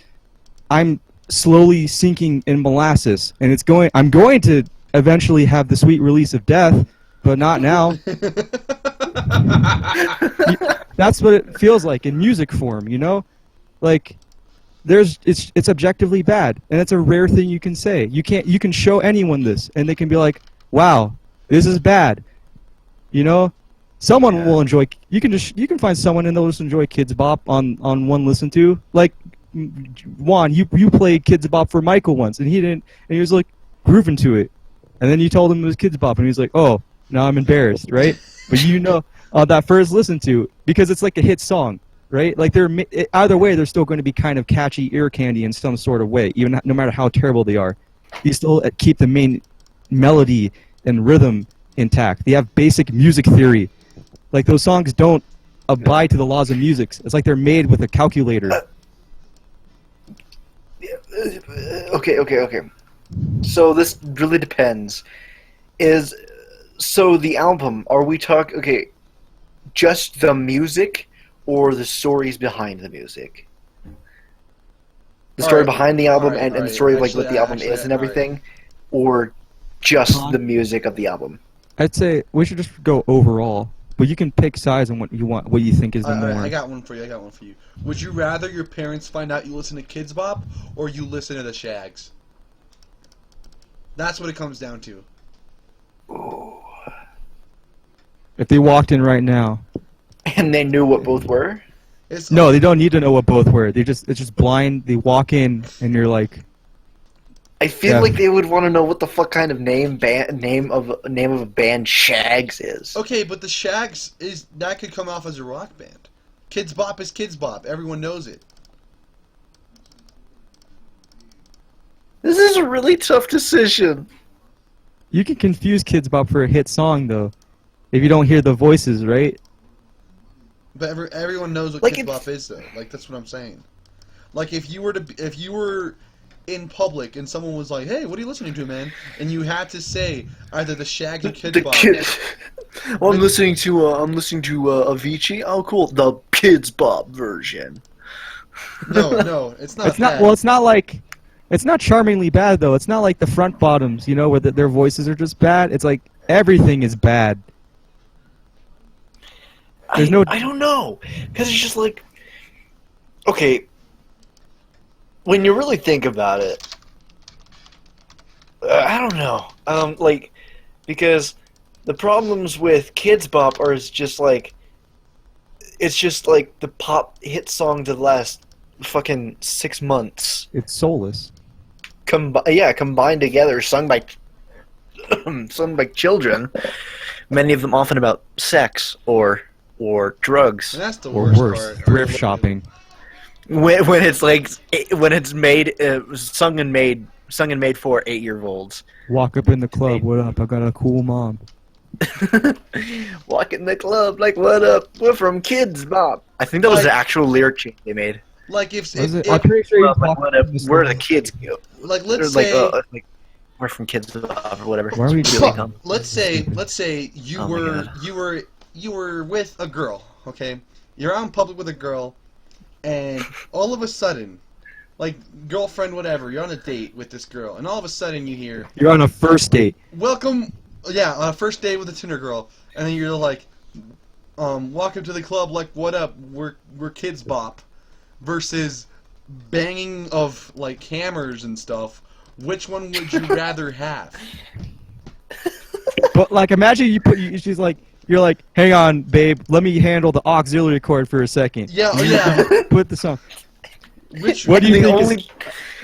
I'm slowly sinking in molasses, and I'm going to eventually have the sweet release of death, but not now. That's what it feels like in music form, you know? Like it's objectively bad, and it's a rare thing you can say. You can show anyone this and they can be like, "Wow, this is bad." You know? Someone will enjoy. You can find someone and they'll just enjoy Kidz Bop on one listen to. Like Juan, you played Kidz Bop for Michael once, and he didn't, and he was like grooving to it, and then you told him it was Kidz Bop, and he was like, "Oh, now I'm embarrassed," right? But you know, that first listen to, because it's like a hit song, right? Like either way, they're still going to be kind of catchy ear candy in some sort of way, even no matter how terrible they are. You still keep the main melody and rhythm intact. They have basic music theory. Like those songs don't abide to the laws of music. It's like they're made with a calculator. Okay. So this really depends. So the album, are we talking, okay, just the music or the stories behind the music? The story behind the album and the story of like what the album is and everything? Or just the music of the album? I'd say we should just go overall. But you can pick sides on what you think is the norm. I got one for you. Would you rather your parents find out you listen to Kidz Bop or you listen to the Shags? That's what it comes down to. Ooh. If they walked in right now, and they knew what both were? No, they don't need to know what both were. It's just blind. They walk in and you're like, I feel like they would want to know what the fuck kind of name of a band Shags is. Okay, but the Shags that could come off as a rock band. Kidz Bop is Kidz Bop. Everyone knows it. This is a really tough decision. You can confuse Kidz Bop for a hit song though, if you don't hear the voices, right? But everyone knows what Like Kidz Bop is though. Like that's what I'm saying. Like if you were in public and someone was like, "Hey, what are you listening to, man?" and you had to say either the Shags or Kidz Bop. Well, I'm listening to Avicii. Oh, cool, the Kidz Bop version. No, it's not. It's not. Well, it's not charmingly bad though. It's not like the front bottoms, you know, where their voices are just bad. It's like everything is bad. I don't know, because it's just like, okay. When you really think about it, I don't know. Because the problems with Kidz Bop are it's just like the pop hit song to the last fucking 6 months. It's soulless. Combined together, sung by children, many of them often about sex or drugs. And that's the Or worst worse, part. thrift shopping. When it's made sung and made for 8-year-olds. Walk up in the club. What up? I got a cool mom. Walk in the club like, what up? We're from Kidz Bop. I think that was the actual lyric change they made. Like if I'm pretty sure you Like, what up? Where the kids go? like let's Or say like we're from Kidz Bop or whatever. Why are we Really dumb. let's say you Oh my were you were with a girl, okay? You're out in public with a girl, and all of a sudden, like girlfriend, whatever, you're on a date with this girl, and all of a sudden you hear, You're on a first date. "Welcome," yeah, on a first date with a Tinder girl, and then you're like, "Welcome to the club," like, "What up? We're Kidz Bop," versus banging of like hammers and stuff. Which one would you rather have? But like, imagine she's like, you're like, "Hang on, babe, let me handle the auxiliary cord for a second." Yeah, yeah. Put the song. Which What do you And think?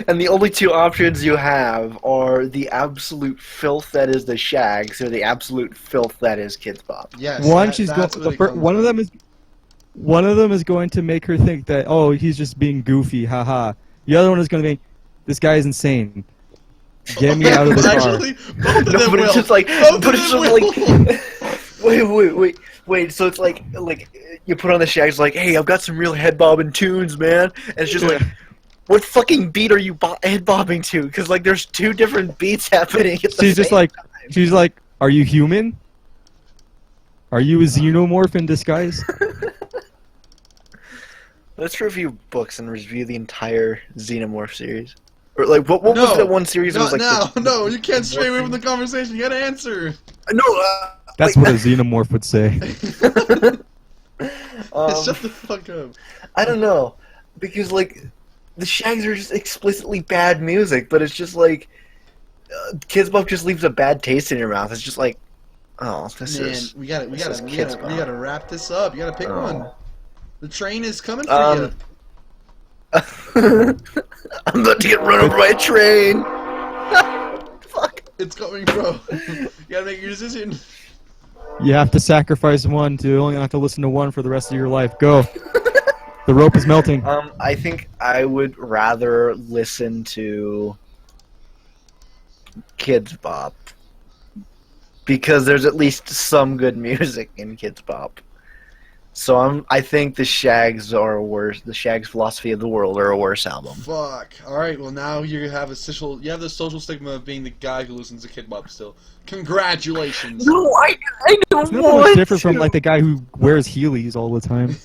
and the only two options you have are the absolute filth that is the Shags, or the absolute filth that is Kidz Bop. Yes, One, that- she's going. that's what it comes One of from. them is. One of them is going to make her think that he's just being goofy, haha. The other one is going to be, this guy is insane. Get me out of the car. Actually, both of No, them but will. it's just like, Both but of it's them just will. like, wait. So it's like you put on the Shags, like, hey, I've got some real head bobbing tunes, man. And it's just like, what fucking beat are you head bobbing to? Because like, there's two different beats happening at the She's just same like, time. she's like, are you human? Are you a xenomorph in disguise? Let's review books and review the entire Xenomorph series. Or like, what was that one series? That No, was like no, you can't stray away from the conversation. You gotta answer. no. That's like, what a xenomorph would say. Shut the fuck up. I don't know, because like the Shags are just explicitly bad music, but it's just like Kidz Bop just leaves a bad taste in your mouth. It's just like, oh, this Man, is we gotta Kidz Bop. wrap this up. You gotta pick Oh. one. The train is coming for you. I'm about to get run over by a train. Fuck. It's coming, bro. You gotta make your decision. You have to sacrifice one to only have to listen to one for the rest of your life. Go. The rope is melting. I think I would rather listen to Kidz Bop because there's at least some good music in Kidz Bop. So I think the Shags are worse. The Shags Philosophy of the World are a worse album. Fuck. All right. Well, now you have the social stigma of being the guy who listens to Kid Bop still. Congratulations. No, I don't It's not want much different to. from like the guy who wears Heelys all the time.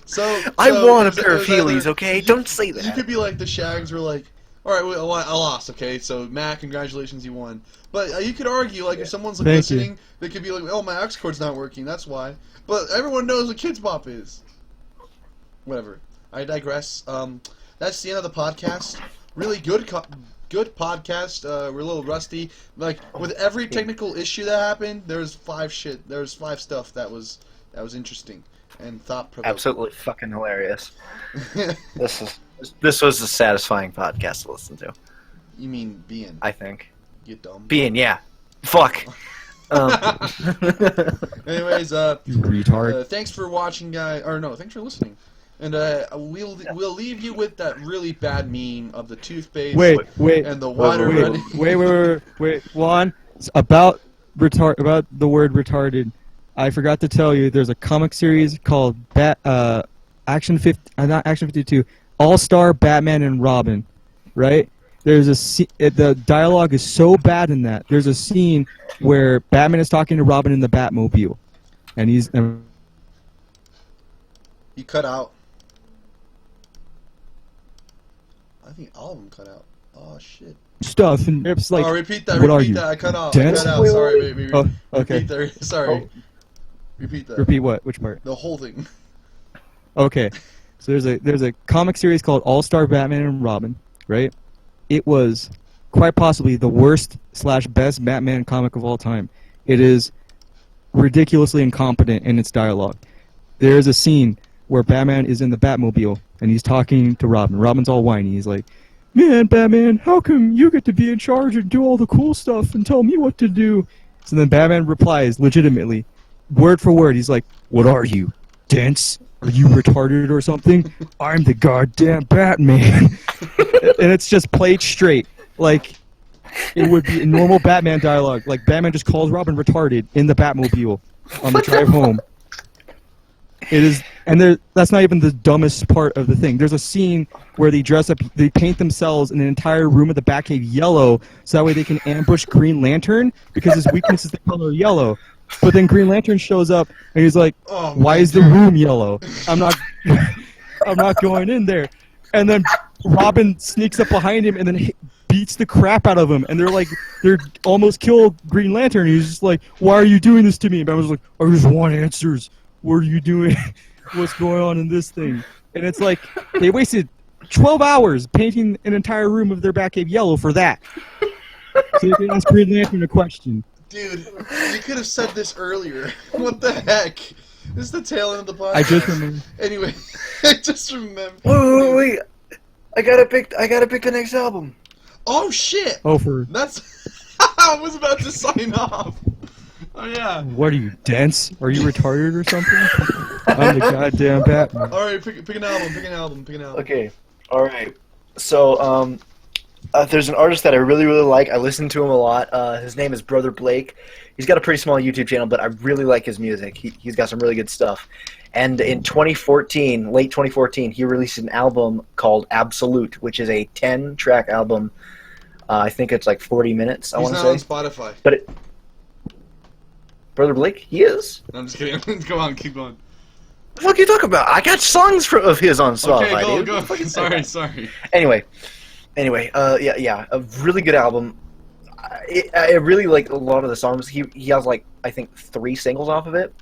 So I want a is it- pair of is either- Heelys, okay? Don't say You that. could be like the Shags were like, all right, well, I lost, okay? So, Matt, congratulations, you won. But you could argue, like, if someone's like, Thank you. listening, they could be like, oh, my aux cord's not working, that's why. But everyone knows what Kidz Bop is. Whatever. I digress. That's the end of the podcast. Really good podcast. We're a little rusty. Like, with every technical issue that happened, there's five stuff that was interesting and thought-provoking. Absolutely fucking hilarious. This was a satisfying podcast to listen to. You mean being, I think. you dumb. Being, yeah. Fuck. Anyways, You retard. thanks for watching, guys. Or no, thanks for listening. And we'll leave you with that really bad meme of the toothpaste. Wait. And the water running. Wait. Juan, about the word retarded. I forgot to tell you. There's a comic series called Action 52, All-Star Batman and Robin, right? There's the dialogue is so bad in that. There's a scene where Batman is talking to Robin in the Batmobile, and he's You cut out. I think all of them cut out. Oh shit. stuff, and it's like, oh, repeat that. what are Repeat you, that. I cut out. dense? I cut out. Wait, Sorry. wait. Wait. Oh, okay. Repeat that. Sorry. Repeat that. Repeat what? Which part? The whole thing. Okay, so there's a comic series called All Star Batman and Robin, right? It was quite possibly the worst / best Batman comic of all time. It is ridiculously incompetent in its dialogue. There's a scene where Batman is in the Batmobile and he's talking to Robin. Robin's all whiny. He's like, "Man, Batman, how come you get to be in charge and do all the cool stuff and tell me what to do?" So then Batman replies legitimately, word for word. He's like, "What are you, dense? Are you retarded or something? I'm the goddamn Batman." And it's just played straight. Like, it would be normal Batman dialogue. Like, Batman just calls Robin retarded in the Batmobile on the drive home. It is, and that's not even the dumbest part of the thing. There's a scene where they paint themselves in an entire room of the Batcave yellow, so that way they can ambush Green Lantern, because his weakness is the color yellow. But then Green Lantern shows up, and he's like, Oh, "Why is the room yellow? I'm not going in there." And then Robin sneaks up behind him and then beats the crap out of him. And they're almost kill Green Lantern. He's just like, "Why are you doing this to me?" And Batman's like, "I just want answers. What are you doing? What's going on in this thing?" And it's like, they wasted 12 hours painting an entire room of their Batcave yellow for that. So they can ask Green Lantern a question. Dude, you could have said this earlier. What the heck? This is the tail end of the podcast. I just remember. Anyway, I just remember. Wait. I gotta pick the next album. Oh shit! Oh, for That's. I was about to sign off. Oh yeah. what are you, dense? Are you retarded or something? I'm the goddamn Batman. All right, pick an album. Pick an album. Okay. All right. So there's an artist that I really like. I listen to him a lot. His name is Brother Blake. He's got a pretty small YouTube channel, but I really like his music. He's got some really good stuff. And in 2014, late 2014, he released an album called Absolute, which is a 10-track album. I think it's like 40 minutes, I want to say. He's not on Spotify. But Brother Blake, he is? No, I'm just kidding. Go on, keep going. What the fuck are you talking about? I got songs of his on Spotify, Okay, dude. go. What the fuck is that? Sorry. Anyway, yeah, a really good album. I really like a lot of the songs. He has like I think 3 singles off of it.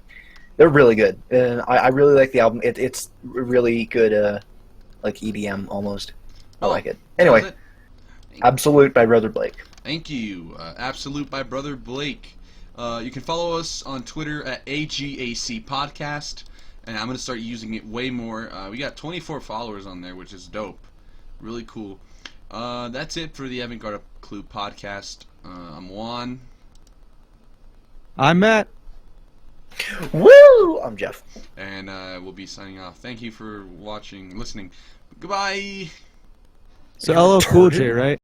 They're really good, and I really like the album. It's really good, like EDM almost. I like it. Anyway, Absolute by Brother Blake. Thank you. Absolute by Brother Blake. You can follow us on Twitter at AGAC Podcast, and I'm going to start using it way more. We got 24 followers on there, which is dope. Really cool. That's it for the Avant Garde Clue podcast. I'm Juan. I'm Matt. Woo! I'm Jeff. And we'll be signing off. Thank you for watching, listening. Goodbye! So LL Cool J, right?